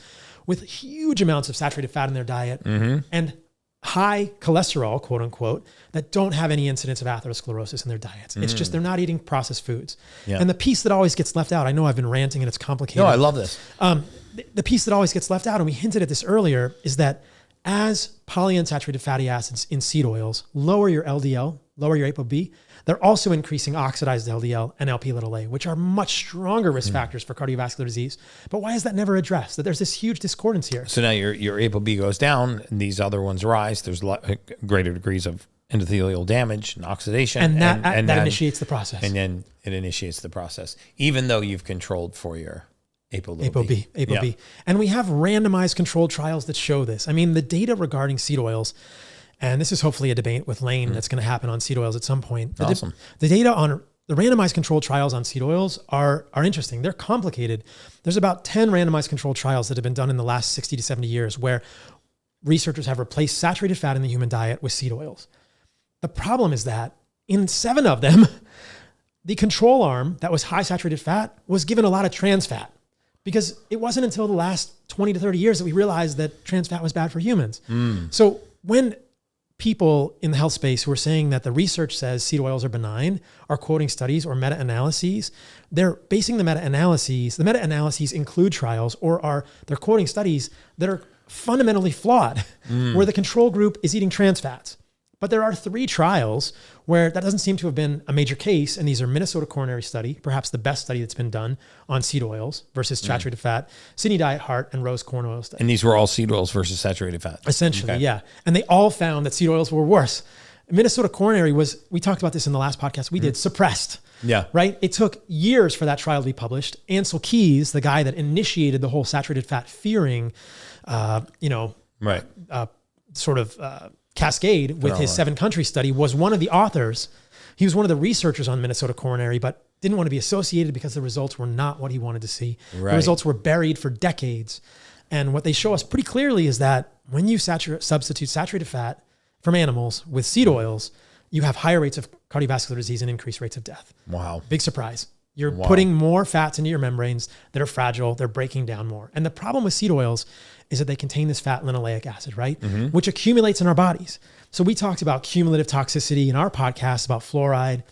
with huge amounts of saturated fat in their diet and high cholesterol, quote unquote, that don't have any incidence of atherosclerosis in their diets. It's just they're not eating processed foods. Yeah. And the piece that always gets left out, I know I've been ranting and it's complicated. No, I love this. The piece that always gets left out, and we hinted at this earlier, is that as polyunsaturated fatty acids in seed oils lower your LDL, lower your ApoB, they're also increasing oxidized LDL and Lp(a), which are much stronger risk factors for cardiovascular disease. But why is that never addressed? That there's this huge discordance here. So now your ApoB goes down and these other ones rise. There's greater degrees of endothelial damage and oxidation. And that initiates the process. And then it initiates the process, even though you've controlled for your ApoB. Yeah. And we have randomized controlled trials that show this. I mean, the data regarding seed oils, and this is hopefully a debate with Lane that's going to happen on seed oils at some point. Awesome. The data on the randomized controlled trials on seed oils are interesting. They're complicated. There's about 10 randomized controlled trials that have been done in the last 60 to 70 years where researchers have replaced saturated fat in the human diet with seed oils. The problem is that in 7 of them, the control arm that was high saturated fat was given a lot of trans fat, because it wasn't until the last 20 to 30 years that we realized that trans fat was bad for humans. So when people in the health space who are saying that the research says seed oils are benign are quoting studies or meta-analyses, they're basing the meta-analyses include trials, or they're quoting studies that are fundamentally flawed, where the control group is eating trans fats. But there are 3 trials where that doesn't seem to have been a major case. And these are Minnesota Coronary Study, perhaps the best study that's been done on seed oils versus saturated fat, Sydney Diet Heart, and Rose Corn Oil Study. And these were all seed oils versus saturated fat. Essentially, yeah. And they all found that seed oils were worse. Minnesota Coronary was, we talked about this in the last podcast we did, suppressed. Yeah. Right? It took years for that trial to be published. Ansel Keys, the guy that initiated the whole saturated fat fearing, cascade with his 7-country study, was one of the authors. He was one of the researchers on Minnesota Coronary, but didn't want to be associated because the results were not what he wanted to see. Right. The results were buried for decades. And what they show us pretty clearly is that when you substitute saturated fat from animals with seed oils, you have higher rates of cardiovascular disease and increased rates of death. Wow. Big surprise. You're putting more fats into your membranes that are fragile. They're breaking down more. And the problem with seed oils is that they contain this fat linoleic acid, right? Which accumulates in our bodies. So we talked about cumulative toxicity in our podcast about fluoride,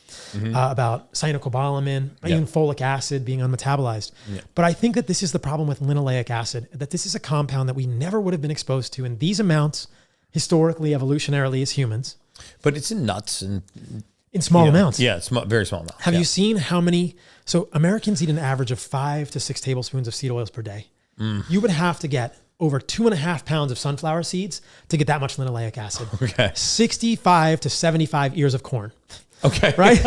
about cyanocobalamin, even folic acid being unmetabolized. Yeah. But I think that this is the problem with linoleic acid, that this is a compound that we never would have been exposed to in these amounts historically, evolutionarily as humans. But it's in nuts and... in small amounts. Yeah, very small amounts. Have you seen how many? So Americans eat an average of 5 to 6 tablespoons of seed oils per day. You would have to get over 2.5 pounds of sunflower seeds to get that much linoleic acid. Okay. 65 to 75 ears of corn. Okay. Right?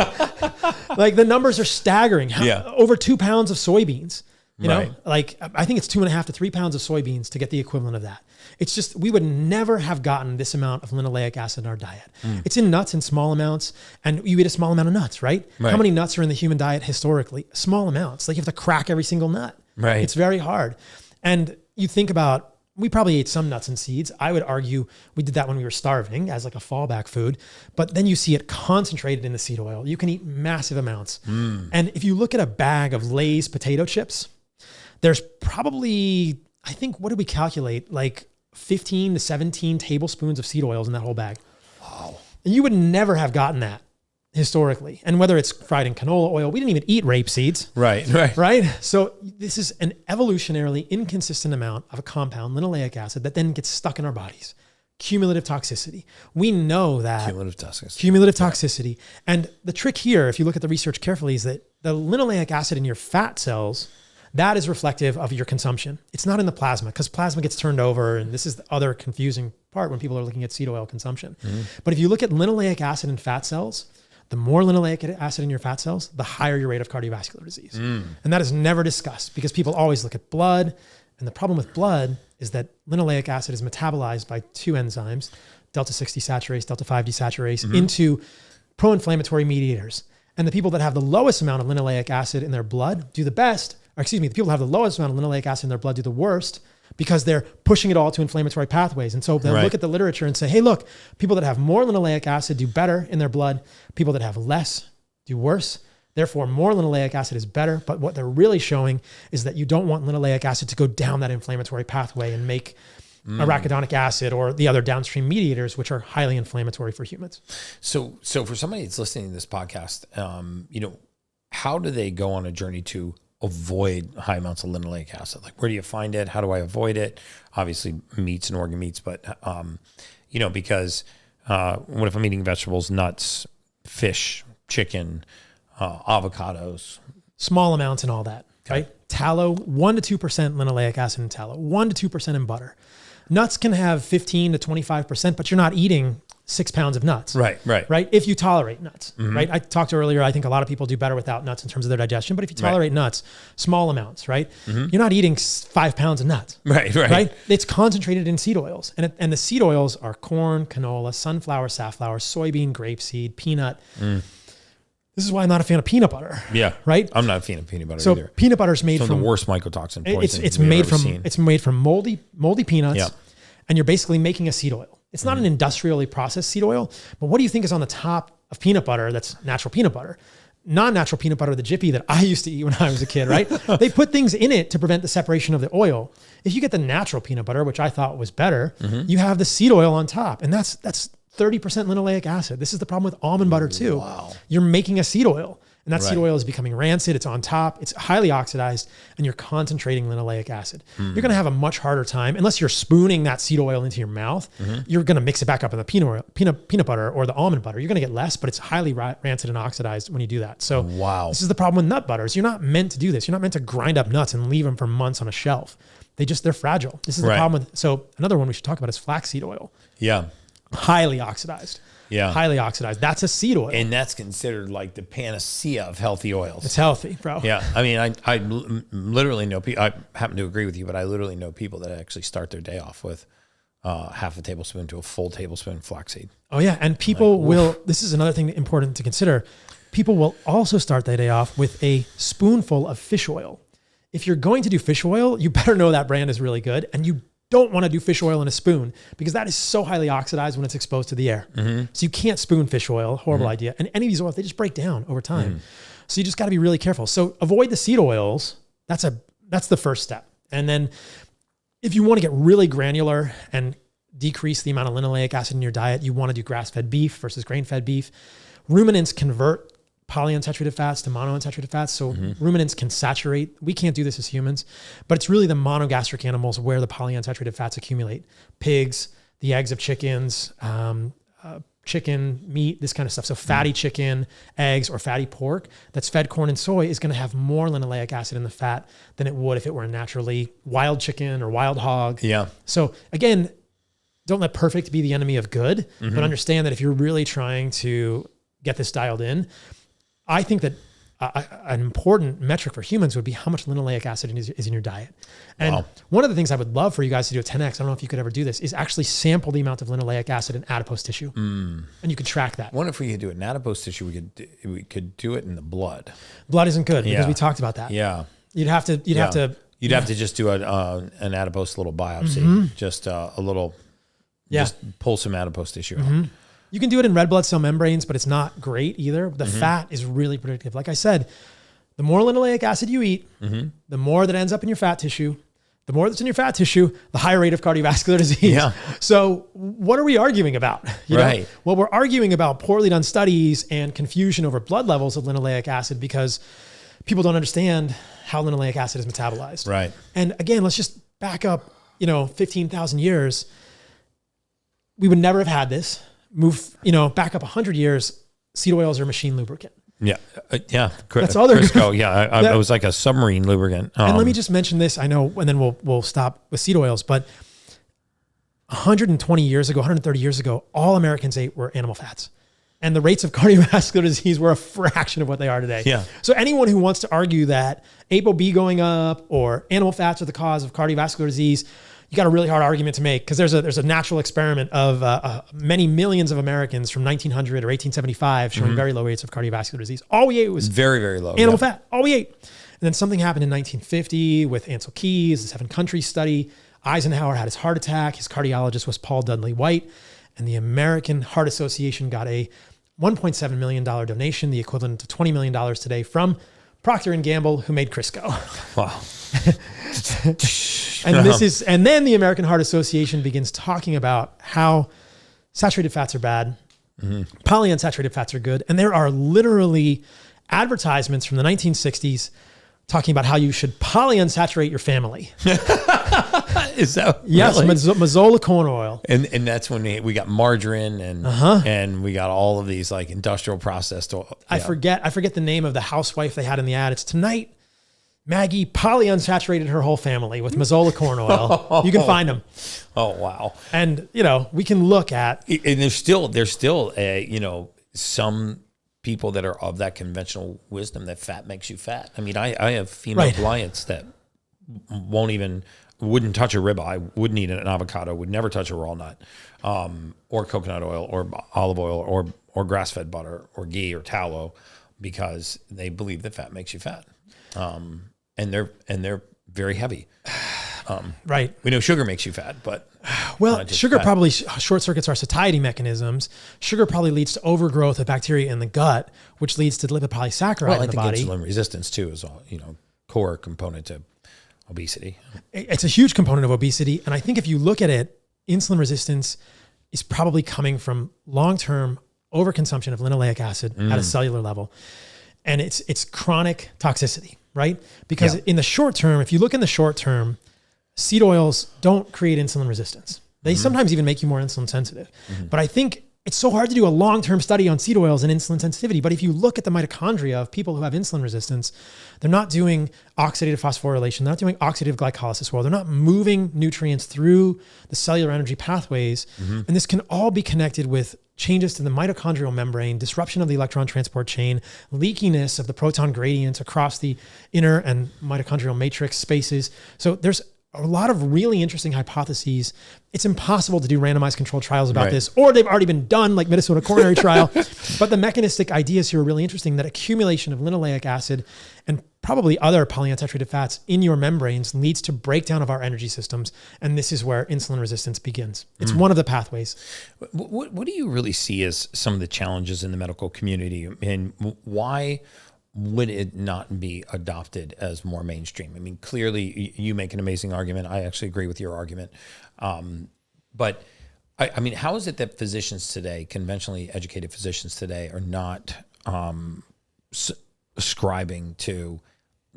Like the numbers are staggering. Over 2 pounds of soybeans. You know, like I think it's 2.5 to 3 pounds of soybeans to get the equivalent of that. It's just, we would never have gotten this amount of linoleic acid in our diet. It's in nuts in small amounts, and you eat a small amount of nuts, right? How many nuts are in the human diet historically? Small amounts. Like you have to crack every single nut. Right. It's very hard. And you think about, we probably ate some nuts and seeds. I would argue we did that when we were starving as like a fallback food, but then you see it concentrated in the seed oil. You can eat massive amounts. And if you look at a bag of Lay's potato chips, there's probably, I think, what did we calculate? Like 15 to 17 tablespoons of seed oils in that whole bag. Wow. And you would never have gotten that historically. And whether it's fried in canola oil, we didn't even eat rape seeds. Right. Right? So this is an evolutionarily inconsistent amount of a compound, linoleic acid, that then gets stuck in our bodies. Cumulative toxicity. We know that. Cumulative toxicity. And the trick here, if you look at the research carefully, is that the linoleic acid in your fat cells, that is reflective of your consumption. It's not in the plasma, because plasma gets turned over, and this is the other confusing part when people are looking at seed oil consumption. But if you look at linoleic acid in fat cells, the more linoleic acid in your fat cells, the higher your rate of cardiovascular disease. And that is never discussed, because people always look at blood. And the problem with blood is that linoleic acid is metabolized by two enzymes, delta-6 desaturase, delta-5 desaturase, into pro-inflammatory mediators. And the people that have the lowest amount of linoleic acid in their blood do the best, or excuse me, the people that have the lowest amount of linoleic acid in their blood do the worst, because they're pushing it all to inflammatory pathways. And so they'll look at the literature and say, hey, look, people that have more linoleic acid do better in their blood. People that have less do worse. Therefore, more linoleic acid is better. But what they're really showing is that you don't want linoleic acid to go down that inflammatory pathway and make arachidonic acid or the other downstream mediators, which are highly inflammatory for humans. So for somebody that's listening to this podcast, how do they go on a journey to avoid high amounts of linoleic acid? Like, where do you find it? How do I avoid it? Obviously meats and organ meats, but, because what if I'm eating vegetables, nuts, fish, chicken, avocados? Small amounts and all that, right? Tallow, 1 to 2% linoleic acid in tallow, 1 to 2% in butter. Nuts can have 15 to 25%, but you're not eating 6 pounds of nuts. Right. If you tolerate nuts, right? I talked earlier, I think a lot of people do better without nuts in terms of their digestion, but if you tolerate nuts, small amounts, right? You're not eating 5 pounds of nuts. Right? It's concentrated in seed oils. And the seed oils are corn, canola, sunflower, safflower, soybean, grapeseed, peanut. This is why I'm not a fan of peanut butter. Yeah. Right? I'm not a fan of peanut butter either. So peanut butter is made from the worst mycotoxin poison it's made from moldy peanuts, and you're basically making a seed oil. It's not an industrially processed seed oil, but what do you think is on the top of peanut butter that's natural peanut butter? Non-natural peanut butter, the Jiffy that I used to eat when I was a kid, right? They put things in it to prevent the separation of the oil. If you get the natural peanut butter, which I thought was better, you have the seed oil on top, and that's 30% linoleic acid. This is the problem with almond butter too. Wow. You're making a seed oil, and that seed oil is becoming rancid. It's on top. It's highly oxidized, and you're concentrating linoleic acid. You're going to have a much harder time, unless you're spooning that seed oil into your mouth. You're going to mix it back up in the peanut butter or the almond butter. You're going to get less, but it's highly rancid and oxidized when you do that. So this is the problem with nut butters. You're not meant to do this. You're not meant to grind up nuts and leave them for months on a shelf. They're fragile. This is the problem with, so another one we should talk about is flaxseed oil. Yeah. Highly oxidized. Yeah. Highly oxidized. That's a seed oil. And that's considered like the panacea of healthy oils. It's healthy, bro. Yeah. I mean, I literally know people, I happen to agree with you, but I literally know people that actually start their day off with half a tablespoon to a full tablespoon flaxseed. Oh yeah. And people will, this is another thing important to consider. People will also start their day off with a spoonful of fish oil. If you're going to do fish oil, you better know that brand is really good, and you don't want to do fish oil in a spoon, because that is so highly oxidized when it's exposed to the air. So you can't spoon fish oil, horrible idea. And any of these oils, they just break down over time. So you just got to be really careful. So avoid the seed oils. That's the first step. And then if you want to get really granular and decrease the amount of linoleic acid in your diet, you want to do grass-fed beef versus grain-fed beef. Ruminants convert polyunsaturated fats to monounsaturated fats. So ruminants can saturate. We can't do this as humans, but it's really the monogastric animals where the polyunsaturated fats accumulate. Pigs, the eggs of chickens, chicken, meat, this kind of stuff. So fatty chicken, eggs, or fatty pork that's fed corn and soy is going to have more linoleic acid in the fat than it would if it were a naturally wild chicken or wild hog. Yeah. So again, don't let perfect be the enemy of good, but understand that if you're really trying to get this dialed in, I think that an important metric for humans would be how much linoleic acid is in your diet. And one of the things I would love for you guys to do at 10X, I don't know if you could ever do this, is actually sample the amount of linoleic acid in adipose tissue. And you could track that. I wonder if we could do it in adipose tissue, we could do it in the blood. Blood isn't good because we talked about that. Yeah. You'd have to just do an adipose little biopsy, just a little, just pull some adipose tissue out. You can do it in red blood cell membranes, but it's not great either. The fat is really predictive. Like I said, the more linoleic acid you eat, the more that ends up in your fat tissue, the more that's in your fat tissue, the higher rate of cardiovascular disease. Yeah. So what are we arguing about? You know? Right. Well, we're arguing about poorly done studies and confusion over blood levels of linoleic acid because people don't understand how linoleic acid is metabolized. Right. And again, let's just back up, 15,000 years. We would never have had this. Move, back up 100 years, seed oils are machine lubricant. Yeah. Yeah. That's all they're Crisco. Yeah. It was like a submarine lubricant. And let me just mention this. I know, and then we'll stop with seed oils, but 120 years ago, 130 years ago, all Americans ate were animal fats. And the rates of cardiovascular disease were a fraction of what they are today. Yeah. So anyone who wants to argue that ApoB going up or animal fats are the cause of cardiovascular disease, you got a really hard argument to make because there's a natural experiment of many millions of Americans from 1900 or 1875 showing very low rates of cardiovascular disease. All we ate was very, very low animal fat. All we ate. And then something happened in 1950 with Ansel Keys, the 7 countries study. Eisenhower had his heart attack. His cardiologist was Paul Dudley White. And the American Heart Association got a $1.7 million donation, the equivalent of $20 million today, from Procter & Gamble, who made Crisco. Wow. And then the American Heart Association begins talking about how saturated fats are bad, polyunsaturated fats are good. And there are literally advertisements from the 1960s talking about how you should polyunsaturate your family. Is that yes, really? Mazola corn oil. And that's when we got margarine and we got all of these like industrial processed oil. Yeah. I forget the name of the housewife they had in the ad. It's tonight. Maggie polyunsaturated her whole family with Mazola corn oil. You can find them. Oh, wow. And, we can look at. And there's still some people that are of that conventional wisdom that fat makes you fat. I mean, I have female clients that wouldn't touch a ribeye, wouldn't eat an avocado, would never touch a walnut, or coconut oil, or olive oil, or grass-fed butter, or ghee, or tallow, because they believe that fat makes you fat. And they're very heavy. Right. We know sugar makes you fat, but sugar fat. probably short circuits our satiety mechanisms. Sugar probably leads to overgrowth of bacteria in the gut, which leads to lipopolysaccharide in the body. Insulin resistance too is core component to obesity. It's a huge component of obesity, and I think if you look at it, insulin resistance is probably coming from long-term overconsumption of linoleic acid at a cellular level, and it's chronic toxicity. Right? Because in the short term, if you look in the short term, seed oils don't create insulin resistance. They sometimes even make you more insulin sensitive. But I think it's so hard to do a long-term study on seed oils and insulin sensitivity. But if you look at the mitochondria of people who have insulin resistance, they're not doing oxidative phosphorylation. They're not doing oxidative glycolysis well. They're not moving nutrients through the cellular energy pathways. And this can all be connected with changes to the mitochondrial membrane, disruption of the electron transport chain, leakiness of the proton gradients across the inner and mitochondrial matrix spaces. So there's a lot of really interesting hypotheses. It's impossible to do randomized controlled trials about this, or they've already been done, like Minnesota coronary trial. But the mechanistic ideas here are really interesting, that accumulation of linoleic acid and probably other polyunsaturated fats in your membranes leads to breakdown of our energy systems. And this is where insulin resistance begins. It's one of the pathways. What do you really see as some of the challenges in the medical community, and why would it not be adopted as more mainstream? I mean, clearly you make an amazing argument. I actually agree with your argument. But I mean, how is it that physicians today, conventionally educated physicians today, are not ascribing to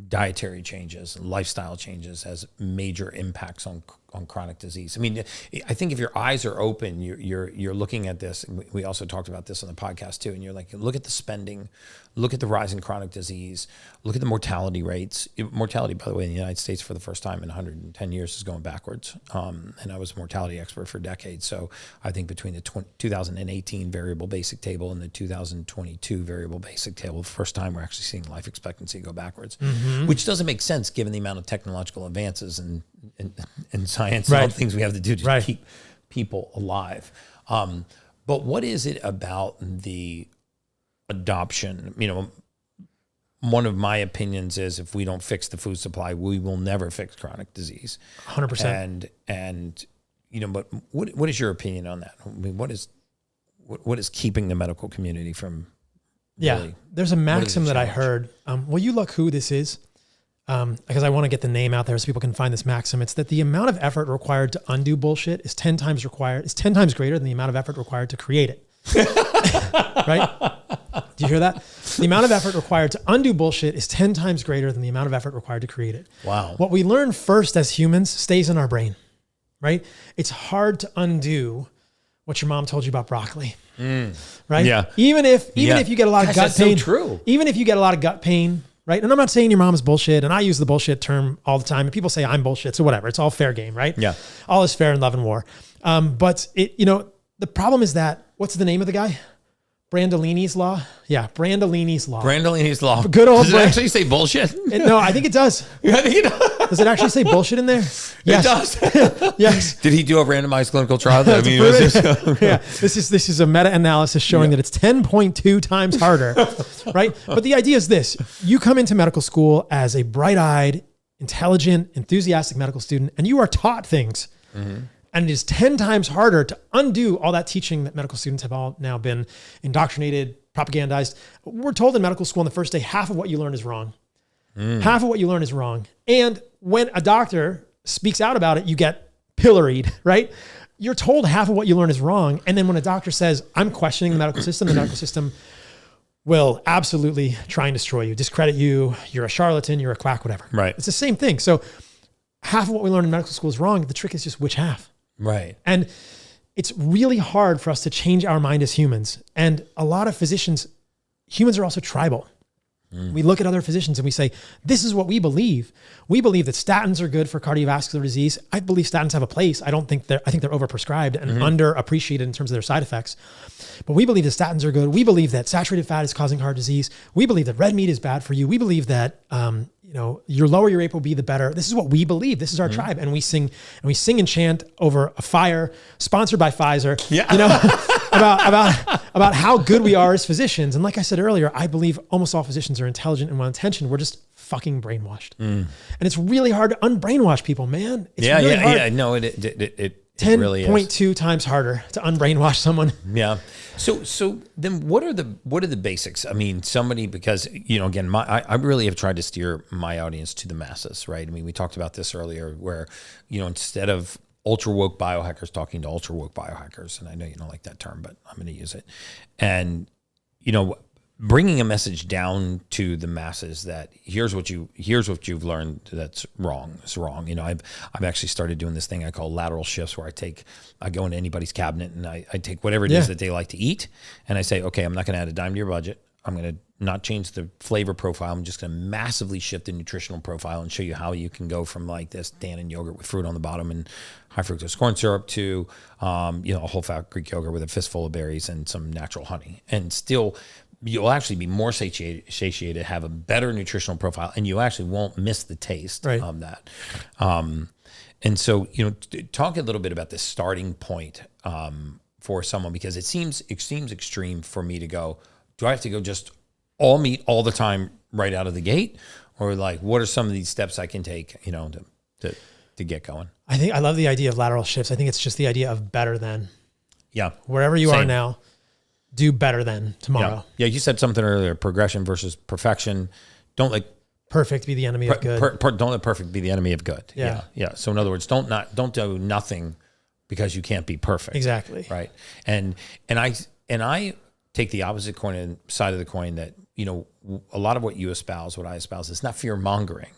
dietary changes, lifestyle changes as major impacts on chronic disease? I mean, I think if your eyes are open, you're looking at this. And we also talked about this on the podcast too. And you're like, look at the spending, look at the rise in chronic disease, look at the mortality rates. Mortality, by the way, in the United States for the first time in 110 years is going backwards. And I was a mortality expert for decades. So I think between the 2018 variable basic table and the 2022 variable basic table, the first time we're actually seeing life expectancy go backwards, which doesn't make sense given the amount of technological advances and science and all the things we have to do to keep people alive. But what is it about the adoption? One of my opinions is if we don't fix the food supply, we will never fix chronic disease. 100%. And but what is your opinion on that? I mean, what is keeping the medical community from? Really, there's a maxim that I heard. Will you look who this is? because I want to get the name out there so people can find this maxim. It's that the amount of effort required to undo bullshit is 10 times greater than the amount of effort required to create it. Right? Do you hear that? The amount of effort required to undo bullshit is 10 times greater than the amount of effort required to create it. Wow. What we learn first as humans stays in our brain, right? It's hard to undo what your mom told you about broccoli, right? Yeah. Even if you get a lot of gut pain, so true. Even if you get a lot of gut pain, right? And I'm not saying your mom is bullshit, and I use the bullshit term all the time, and people say I'm bullshit, so whatever. It's all fair game, right? Yeah. All is fair in love and war. But the problem is that, what's the name of the guy? Brandolini's Law? Yeah, Brandolini's Law. Brandolini's Law. Good old Does it actually say bullshit? No, I think it does. I think it does. Does it actually say bullshit in there? Yes. It does. Yes. Did he do a randomized clinical trial? Yeah, this is a meta-analysis showing that it's 10.2 times harder, right? But the idea is this. You come into medical school as a bright-eyed, intelligent, enthusiastic medical student, and you are taught things. And it is 10 times harder to undo all that teaching that medical students have all now been indoctrinated, propagandized. We're told in medical school on the first day, half of what you learn is wrong. Half of what you learn is wrong. And when a doctor speaks out about it, you get pilloried, right? You're told half of what you learn is wrong. And then when a doctor says, I'm questioning the medical system will absolutely try and destroy you, discredit you. You're a charlatan, you're a quack, whatever. Right. It's the same thing. So half of what we learn in medical school is wrong. The trick is just which half. Right. And it's really hard for us to change our mind as humans. And a lot of humans are also tribal. We look at other physicians and we say, this is what we believe. We believe that statins are good for cardiovascular disease. I believe statins have a place. I think they're overprescribed and underappreciated in terms of their side effects. But we believe that statins are good. We believe that saturated fat is causing heart disease. We believe that red meat is bad for you. We believe that, your lower your ApoB, the better. This is what we believe. This is our tribe. And we sing and chant over a fire sponsored by Pfizer, about how good we are as physicians. And like I said earlier, I believe almost all physicians are intelligent and well-intentioned. We're just fucking brainwashed. And it's really hard to unbrainwash people, man. It's really hard. Yeah. No, it 10.2 really is. times harder to unbrainwash someone. Yeah. So then what are the basics? I mean, because, again, I really have tried to steer my audience to the masses, right? I mean, we talked about this earlier where, instead of ultra woke biohackers talking to ultra woke biohackers, and I know you don't like that term, but I'm going to use it. And, bringing a message down to the masses that here's what you've learned that's wrong. It's wrong. I've actually started doing this thing I call lateral shifts, where I go into anybody's cabinet and I take whatever it is that they like to eat, and I say, okay, I'm not going to add a dime to your budget. I'm going to not change the flavor profile. I'm just going to massively shift the nutritional profile and show you how you can go from like this Dannon yogurt with fruit on the bottom and high fructose corn syrup to, a whole fat Greek yogurt with a fistful of berries and some natural honey, and still you'll actually be more satiated, have a better nutritional profile, and you actually won't miss the taste of that. And so, talk a little bit about the starting point for someone, because it seems extreme for me to go, do I have to go just all meat all the time right out of the gate? Or like, what are some of these steps I can take, to get going? I think I love the idea of lateral shifts. I think it's just the idea of better than. Yeah. Wherever you are now, do better than tomorrow. Yeah, you said something earlier, progression versus perfection. Don't let perfect be the enemy of good. Don't let perfect be the enemy of good. Yeah. So in other words, don't do nothing because you can't be perfect. Exactly. Right. And I take the opposite side of the coin that, a lot of what you espouse, what I espouse, is not fear mongering.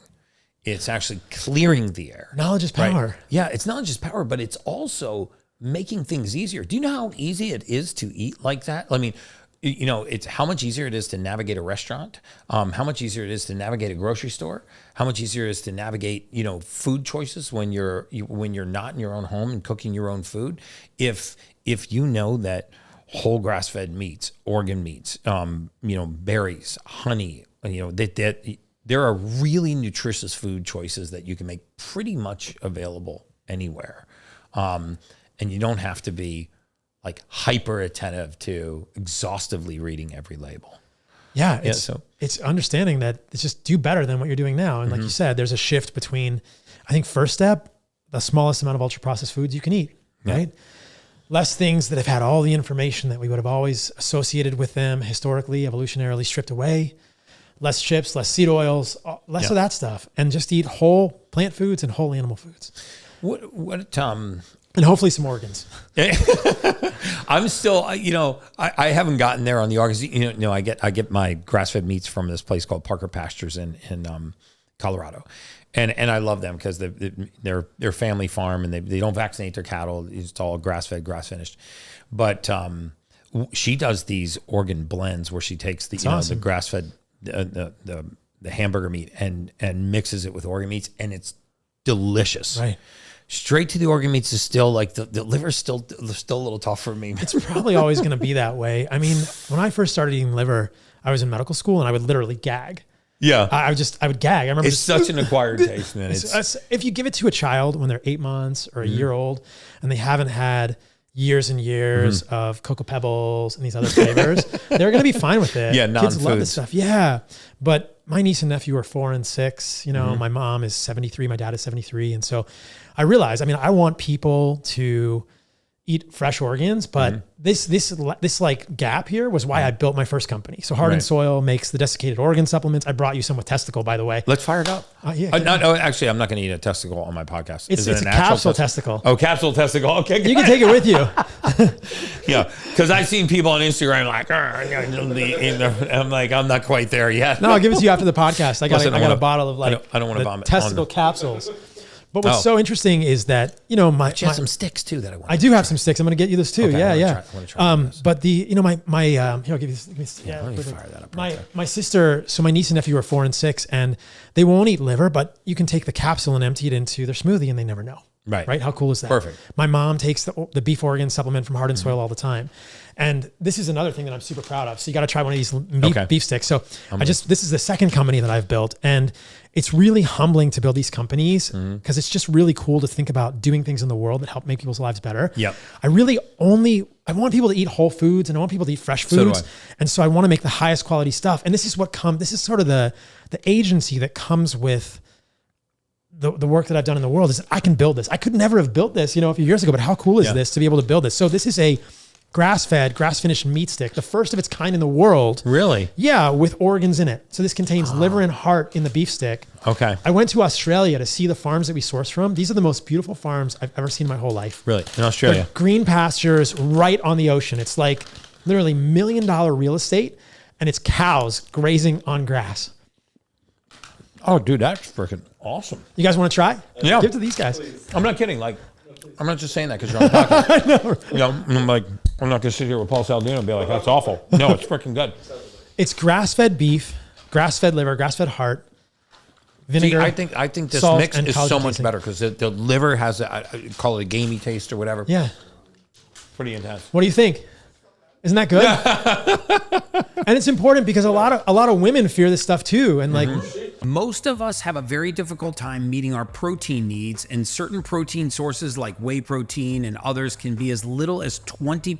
It's actually clearing the air. Knowledge is power. Right? Yeah, it's knowledge is power, but it's also making things easier. Do you know how easy it is to eat like that? I mean, it's how much easier it is to navigate a restaurant, how much easier it is to navigate a grocery store, how much easier it is to navigate, food choices when you're not in your own home and cooking your own food. If you know that whole grass-fed meats, organ meats, berries, honey, that there are really nutritious food choices that you can make pretty much available anywhere. And you don't have to be like hyper attentive to exhaustively reading every label. Yeah. It's understanding that it's just do better than what you're doing now. And like you said, there's a shift between, I think first step, the smallest amount of ultra processed foods you can eat, right? Less things that have had all the information that we would have always associated with them historically, evolutionarily stripped away. less chips, less seed oils, less of that stuff, and just eat whole plant foods and whole animal foods. And hopefully some organs. I'm still, I haven't gotten there on the organs. I get my grass-fed meats from this place called Parker Pastures in Colorado. And I love them because they're family farm and they don't vaccinate their cattle. It's all grass-fed, grass-finished. But she does these organ blends where she takes the the grass-fed the hamburger meat and mixes it with organ meats, and it's delicious. Right. Straight to the organ meats is still like the liver's still a little tough for me. It's probably always going to be that way. I mean, when I first started eating liver, I was in medical school and I would literally gag. Yeah. I would gag. I remember it's such an acquired taste, man. If you give it to a child when they're 8 months or a year old and they haven't had years and years of Cocoa Pebbles and these other flavors, they're going to be fine with it. Yeah, Kids love this non-foods. stuff. Yeah. But my niece and nephew are 4 and 6. My mom is 73. My dad is 73. And so I realized, I want people to eat fresh organs, but this like gap here was why I built my first company. So Heart and Soil makes the desiccated organ supplements. I brought you some with testicle, by the way. Let's fire it up. Actually, I'm not going to eat a testicle on my podcast. It's a capsule testicle. Oh, capsule testicle. Okay, you can take it with you. Yeah, because I've seen people on Instagram like, I'm like, I'm not quite there yet. No, I'll give it to you after the podcast. I got a bottle of I don't want to vomit. Testicle capsules. But what's so interesting is that, you have some sticks too that I want. I do have some sticks. I'm going to get you this too. Okay, yeah. I want to try but here, I'll give you this. Let me fire that up. My sister, so my niece and nephew are 4 and 6 and they won't eat liver, but you can take the capsule and empty it into their smoothie and they never know. Right. How cool is that? Perfect. My mom takes the beef organ supplement from Heart and Soil all the time. And this is another thing that I'm super proud of. So you got to try one of these beef sticks. So this is the second company that I've built. And it's really humbling to build these companies because it's just really cool to think about doing things in the world that help make people's lives better. Yep. I want people to eat whole foods and I want people to eat fresh foods. So do I. And so I want to make the highest quality stuff. And this is sort of the agency that comes with the work that I've done in the world is that I can build this. I could never have built this, a few years ago, but how cool is this to be able to build this? So this is a grass-fed, grass-finished meat stick, the first of its kind in the world. Really? Yeah, with organs in it. So this contains liver and heart in the beef stick. Okay. I went to Australia to see the farms that we source from. These are the most beautiful farms I've ever seen in my whole life. Really? In Australia? They're green pastures right on the ocean. It's like literally $1 million real estate and it's cows grazing on grass. Oh, dude, that's freaking awesome. You guys want to try? Yeah. Give it to these guys. I'm not kidding. Like, I'm not just saying that because you're on the podcast. I'm like, I'm not going to sit here with Paul Saladino and be like, that's awful. No, it's freaking good. It's grass-fed beef, grass-fed liver, grass-fed heart, vinegar. See, I think this mix is so much better because the liver has I call it a gamey taste or whatever. Yeah. Pretty intense. What do you think? Isn't that good? And it's important because a lot of women fear this stuff too. And like most of us have a very difficult time meeting our protein needs, and certain protein sources like whey protein and others can be as little as 20%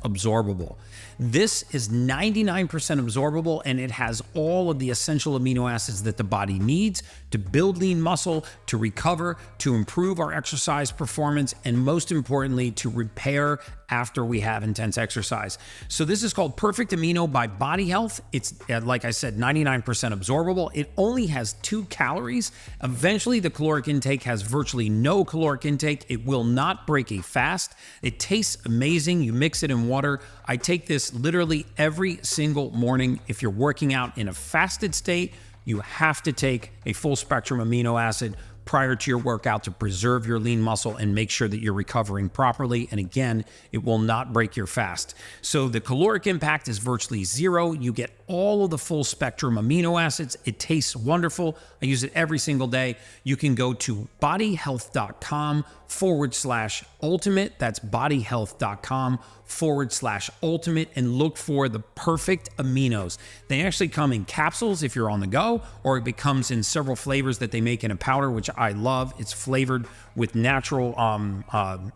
absorbable. This is 99% absorbable, and it has all of the essential amino acids that the body needs to build lean muscle, to recover, to improve our exercise performance, and most importantly, to repair after we have intense exercise. So this is called Perfect Amino by Body Health. It's, like I said, 99% absorbable. It only has 2 calories. Eventually, the caloric intake has virtually no caloric intake. It will not break a fast. It tastes amazing. You mix it in water. I take this literally every single morning. If you're working out in a fasted state, you have to take a full spectrum amino acid prior to your workout to preserve your lean muscle and make sure that you're recovering properly. And again, it will not break your fast. So the caloric impact is virtually 0. You get all of the full spectrum amino acids. It tastes wonderful. I use it every single day. You can go to bodyhealth.com/ultimate. That's bodyhealth.com/ultimate and look for the perfect aminos. They actually come in capsules if you're on the go, or it comes in several flavors that they make in a powder, which I love. It's flavored with natural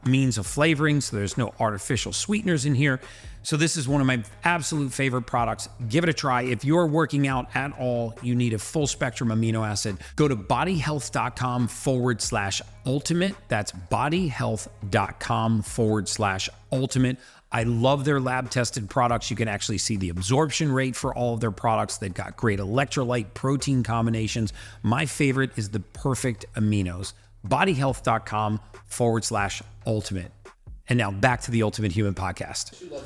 means of flavoring, so there's no artificial sweeteners in here. So this is one of my absolute favorite products. Give it a try. If you're working out at all, you need a full spectrum amino acid. Go to bodyhealth.com/ultimate. That's bodyhealth.com/ultimate. I love their lab tested products. You can actually see the absorption rate for all of their products. They've got great electrolyte protein combinations. My favorite is the perfect aminos. bodyhealth.com/ultimate. And now back to the Ultimate Human Podcast. Like,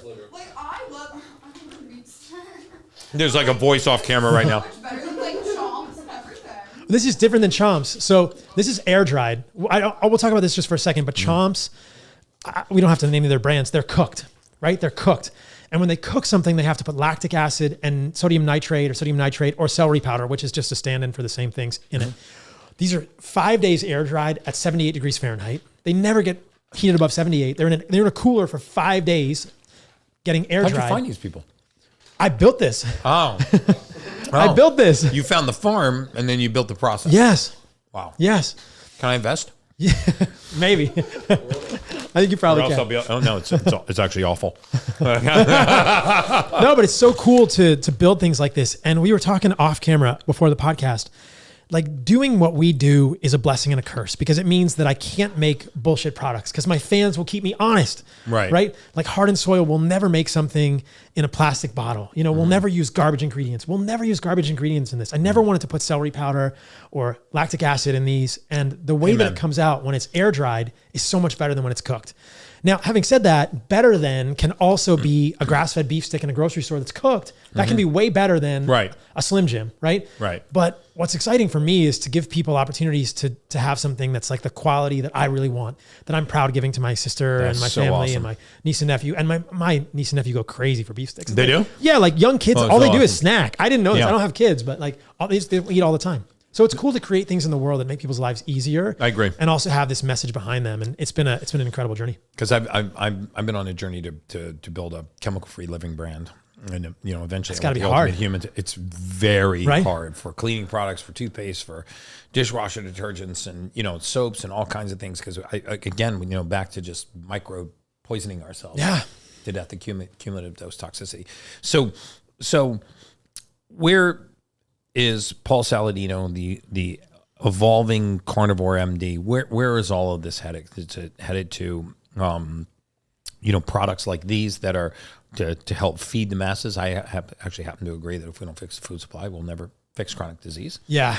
I love beets. There's like a voice off camera right now. Much better than like chomps and everything. This is different than chomps. So this is air dried. I will talk about this just for a second, but chomps, we don't have to name their brands. They're cooked, right? They're cooked. And when they cook something, they have to put lactic acid and sodium nitrate or celery powder, which is just a stand-in for the same things in it. These are 5 days air dried at 78 degrees Fahrenheit. They never get heated above 78. They're in a cooler for 5 days, getting air dried. How'd you find these people? I built this. Oh. I built this. You found the farm and then you built the process. Yes. Wow. Yes. Can I invest? Yeah. Maybe. I think you probably Or else can. I'll be, oh no, it's actually awful. No, but it's so cool to build things like this. And we were talking off camera before the podcast. Like, doing what we do is a blessing and a curse, because it means that I can't make bullshit products because my fans will keep me honest. Right. Right. Like, Heart and Soil will never make something in a plastic bottle. You know, we'll never use garbage ingredients. We'll never use garbage ingredients in this. I never wanted to put celery powder or lactic acid in these. And the way that Amen. it comes out when it's air dried is so much better than when it's cooked. Now, having said that, better than can also be a grass-fed beef stick in a grocery store that's cooked. That can be way better than Right. a Slim Jim, right? Right. But what's exciting for me is to give people opportunities to have something that's like the quality that I really want, that I'm proud giving to my sister That's and my so family awesome. and my niece and nephew. And my niece and nephew go crazy for beef sticks. They do? Yeah, like young kids, Oh, all that's they do is awesome. snack. I didn't know this. Yeah. I don't have kids, but like they eat all the time. So it's cool to create things in the world that make people's lives easier. I agree. And also have this message behind them. And it's been an incredible journey. Because I've been on a journey to build a chemical-free living brand. And eventually It's gotta be the Ultimate hard. Human. It's very Right? hard for cleaning products, for toothpaste, for dishwasher detergents, and soaps and all kinds of things. Because again, back to just micro poisoning ourselves. Yeah. To death, the cumulative dose toxicity. So where is Paul Saladino, the evolving carnivore MD? Where is all of this headed? Is it headed to products like these that are to help feed the masses? I actually happen to agree that if we don't fix the food supply, we'll never fix chronic disease. Yeah.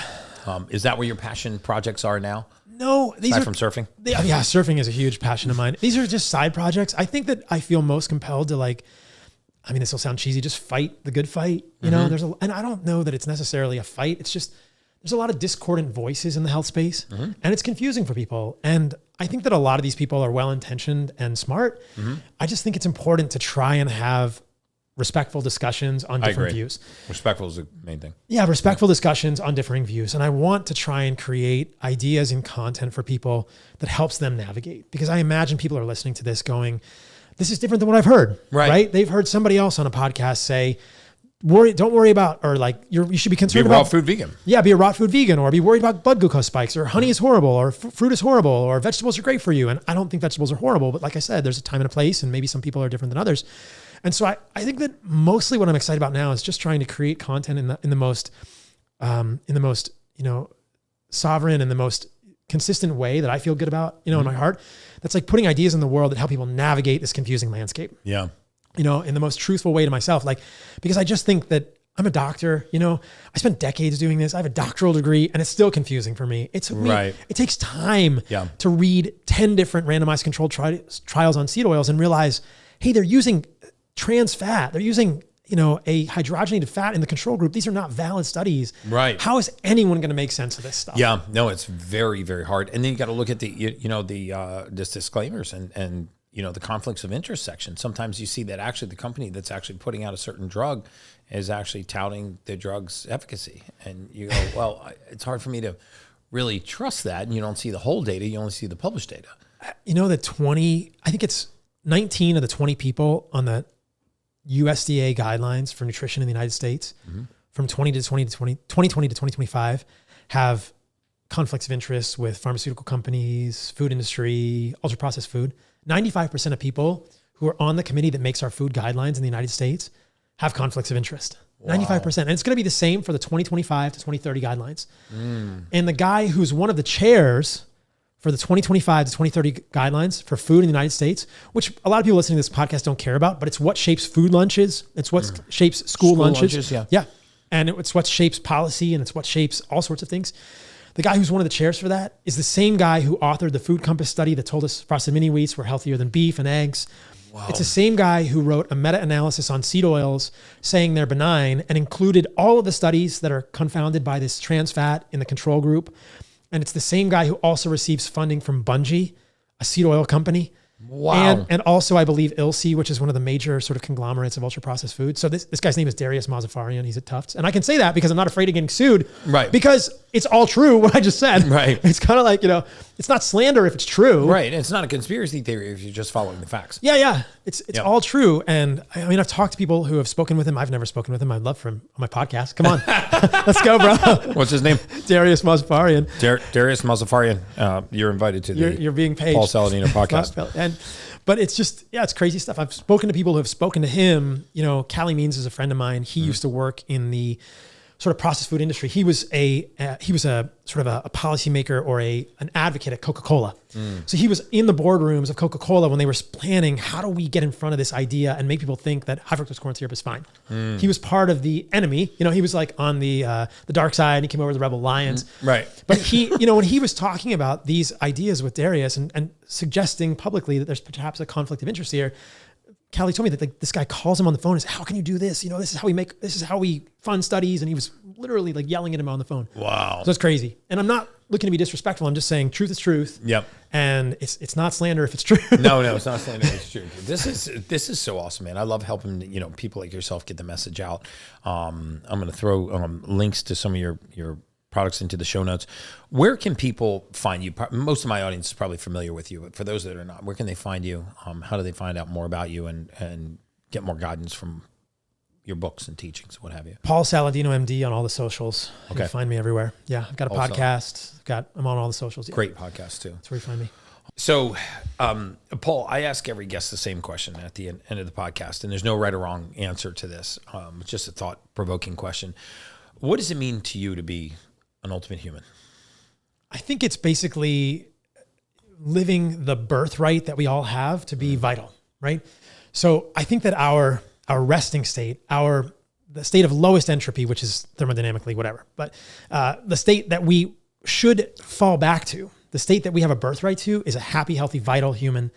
Is that where your passion projects are now? No, these Aside are from surfing? Yeah, surfing is a huge passion of mine. These are just side projects. I think that I feel most compelled to this will sound cheesy, just fight the good fight. You know, and I don't know that it's necessarily a fight. It's just, there's a lot of discordant voices in the health space and it's confusing for people. And I think that a lot of these people are well-intentioned and smart. I just think it's important to try and have respectful discussions on different views. Respectful is the main thing. Yeah, respectful discussions on differing views. And I want to try and create ideas and content for people that helps them navigate. Because I imagine people are listening to this going, this is different than what I've heard, right? They've heard somebody else on a podcast say, don't worry about, or like, you should be concerned Be a raw about food vegan. Yeah, be a raw food vegan, or be worried about blood glucose spikes, or honey is horrible, or fruit is horrible, or vegetables are great for you. And I don't think vegetables are horrible, but like I said, there's a time and a place, and maybe some people are different than others. And so I think that mostly what I'm excited about now is just trying to create content in the most sovereign and the most consistent way that I feel good about, in my heart. That's like putting ideas in the world that help people navigate this confusing landscape. Yeah. In the most truthful way to myself. Because I just think that I'm a doctor, I spent decades doing this. I have a doctoral degree and it's still confusing for me. It takes time to read 10 different randomized controlled trials on seed oils and realize, hey, they're using trans fat. They're using, a hydrogenated fat in the control group. These are not valid studies. Right. How is anyone going to make sense of this stuff? Yeah, no, it's very, very hard. And then you got to look at the disclaimers and the conflicts of interest section. Sometimes you see that actually the company that's actually putting out a certain drug is actually touting the drug's efficacy. And you go, well, it's hard for me to really trust that. And you don't see the whole data. You only see the published data. I think it's 19 of the 20 people on the USDA guidelines for nutrition in the United States from 2020 to 2025 have conflicts of interest with pharmaceutical companies, food industry, ultra processed food. 95% of people who are on the committee that makes our food guidelines in the United States have conflicts of interest. Wow. 95%. And it's going to be the same for the 2025 to 2030 guidelines. And the guy who's one of the chairs for the 2025 to 2030 guidelines for food in the United States, which a lot of people listening to this podcast don't care about, but it's what shapes food lunches. It's what shapes school lunches. Yeah. And it's what shapes policy, and it's what shapes all sorts of things. The guy who's one of the chairs for that is the same guy who authored the Food Compass study that told us frosted mini wheats were healthier than beef and eggs. Wow. It's the same guy who wrote a meta-analysis on seed oils saying they're benign and included all of the studies that are confounded by this trans fat in the control group. And it's the same guy who also receives funding from Bunge, a seed oil company. Wow. And also, I believe, Ilse, which is one of the major sort of conglomerates of ultra-processed food. So this guy's name is Darius Mozaffarian. He's at Tufts. And I can say that because I'm not afraid of getting sued. Right. Because it's all true, what I just said. Right. It's kind of like, it's not slander if it's true. Right. It's not a conspiracy theory if you're just following the facts. Yeah. It's all true. And I mean, I've talked to people who have spoken with him. I've never spoken with him. I'd love for him on my podcast. Come on. Let's go, bro. What's his name? Darius Mozaffarian. Darius Mozaffarian. You're invited to the you're being paid. Paul Saladino podcast. But it's just, it's crazy stuff. I've spoken to people who have spoken to him. Callie Means is a friend of mine. He used to work in the sort of processed food industry. He was a sort of a policymaker or an advocate at Coca-Cola. So he was in the boardrooms of Coca-Cola when they were planning, how do we get in front of this idea and make people think that high fructose corn syrup is fine? He was part of the enemy. He was like on the dark side. He came over to the Rebel Alliance. Right. But he, when he was talking about these ideas with Darius and suggesting publicly that there's perhaps a conflict of interest here, Callie told me that this guy calls him on the phone and says, how can you do this? This is how we fund studies. And he was literally like yelling at him on the phone. Wow. So it's crazy. And I'm not looking to be disrespectful. I'm just saying truth is truth. Yep. And it's not slander if it's true. No, it's not slander if it's true. This is so awesome, man. I love helping, people like yourself get the message out. I'm going to throw links to some of your products into the show notes. Where can people find you? Most of my audience is probably familiar with you, but for those that are not, where can they find you? How do they find out more about you and get more guidance from your books and teachings, what have you? Paul Saladino, MD on all the socials. You Okay. can find me everywhere. Yeah. I've got a podcast. I'm on all the socials. Yeah. Great podcast too. That's where you find me. So, Paul, I ask every guest the same question at the end of the podcast, and there's no right or wrong answer to this. It's just a thought-provoking question. What does it mean to you to be an ultimate human? I think it's basically living the birthright that we all have to be vital, right? So I think that our resting state, the state of lowest entropy, which is thermodynamically whatever, but the state that we should fall back to, the state that we have a birthright to, is a happy, healthy, vital human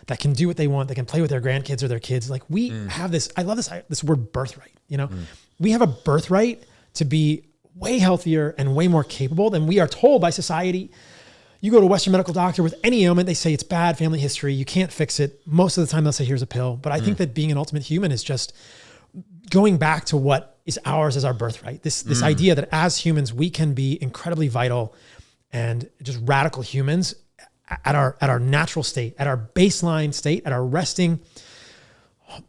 that can do what they want, that can play with their grandkids or their kids. Like we have this, I love this word birthright, we have a birthright to be way healthier and way more capable than we are told by society. You go to a Western medical doctor with any ailment, they say it's bad, family history, you can't fix it. Most of the time they'll say, here's a pill. But I think that being an ultimate human is just going back to what is ours as our birthright. This idea that as humans, we can be incredibly vital and just radical humans at our natural state, at our baseline state, at our resting,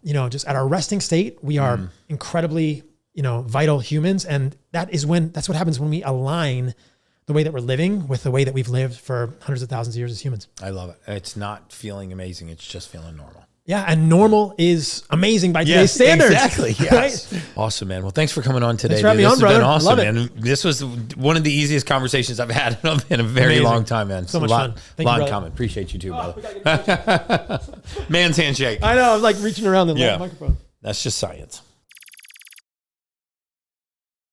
just at our resting state, we are incredibly vital humans. And that's what happens when we align the way that we're living with the way that we've lived for hundreds of thousands of years as humans. I love it. It's not feeling amazing. It's just feeling normal. Yeah. And normal is amazing by today's standards. Exactly. Yes. Right? Awesome, man. Well, thanks for coming on today. Thanks for having me on, brother. Been awesome, Love it. man. This was one of the easiest conversations I've had in a very long time, man. So much fun. Thank you, brother. Comment. Appreciate you too, brother. Man's handshake. I know. I'm like reaching around the microphone. That's just science.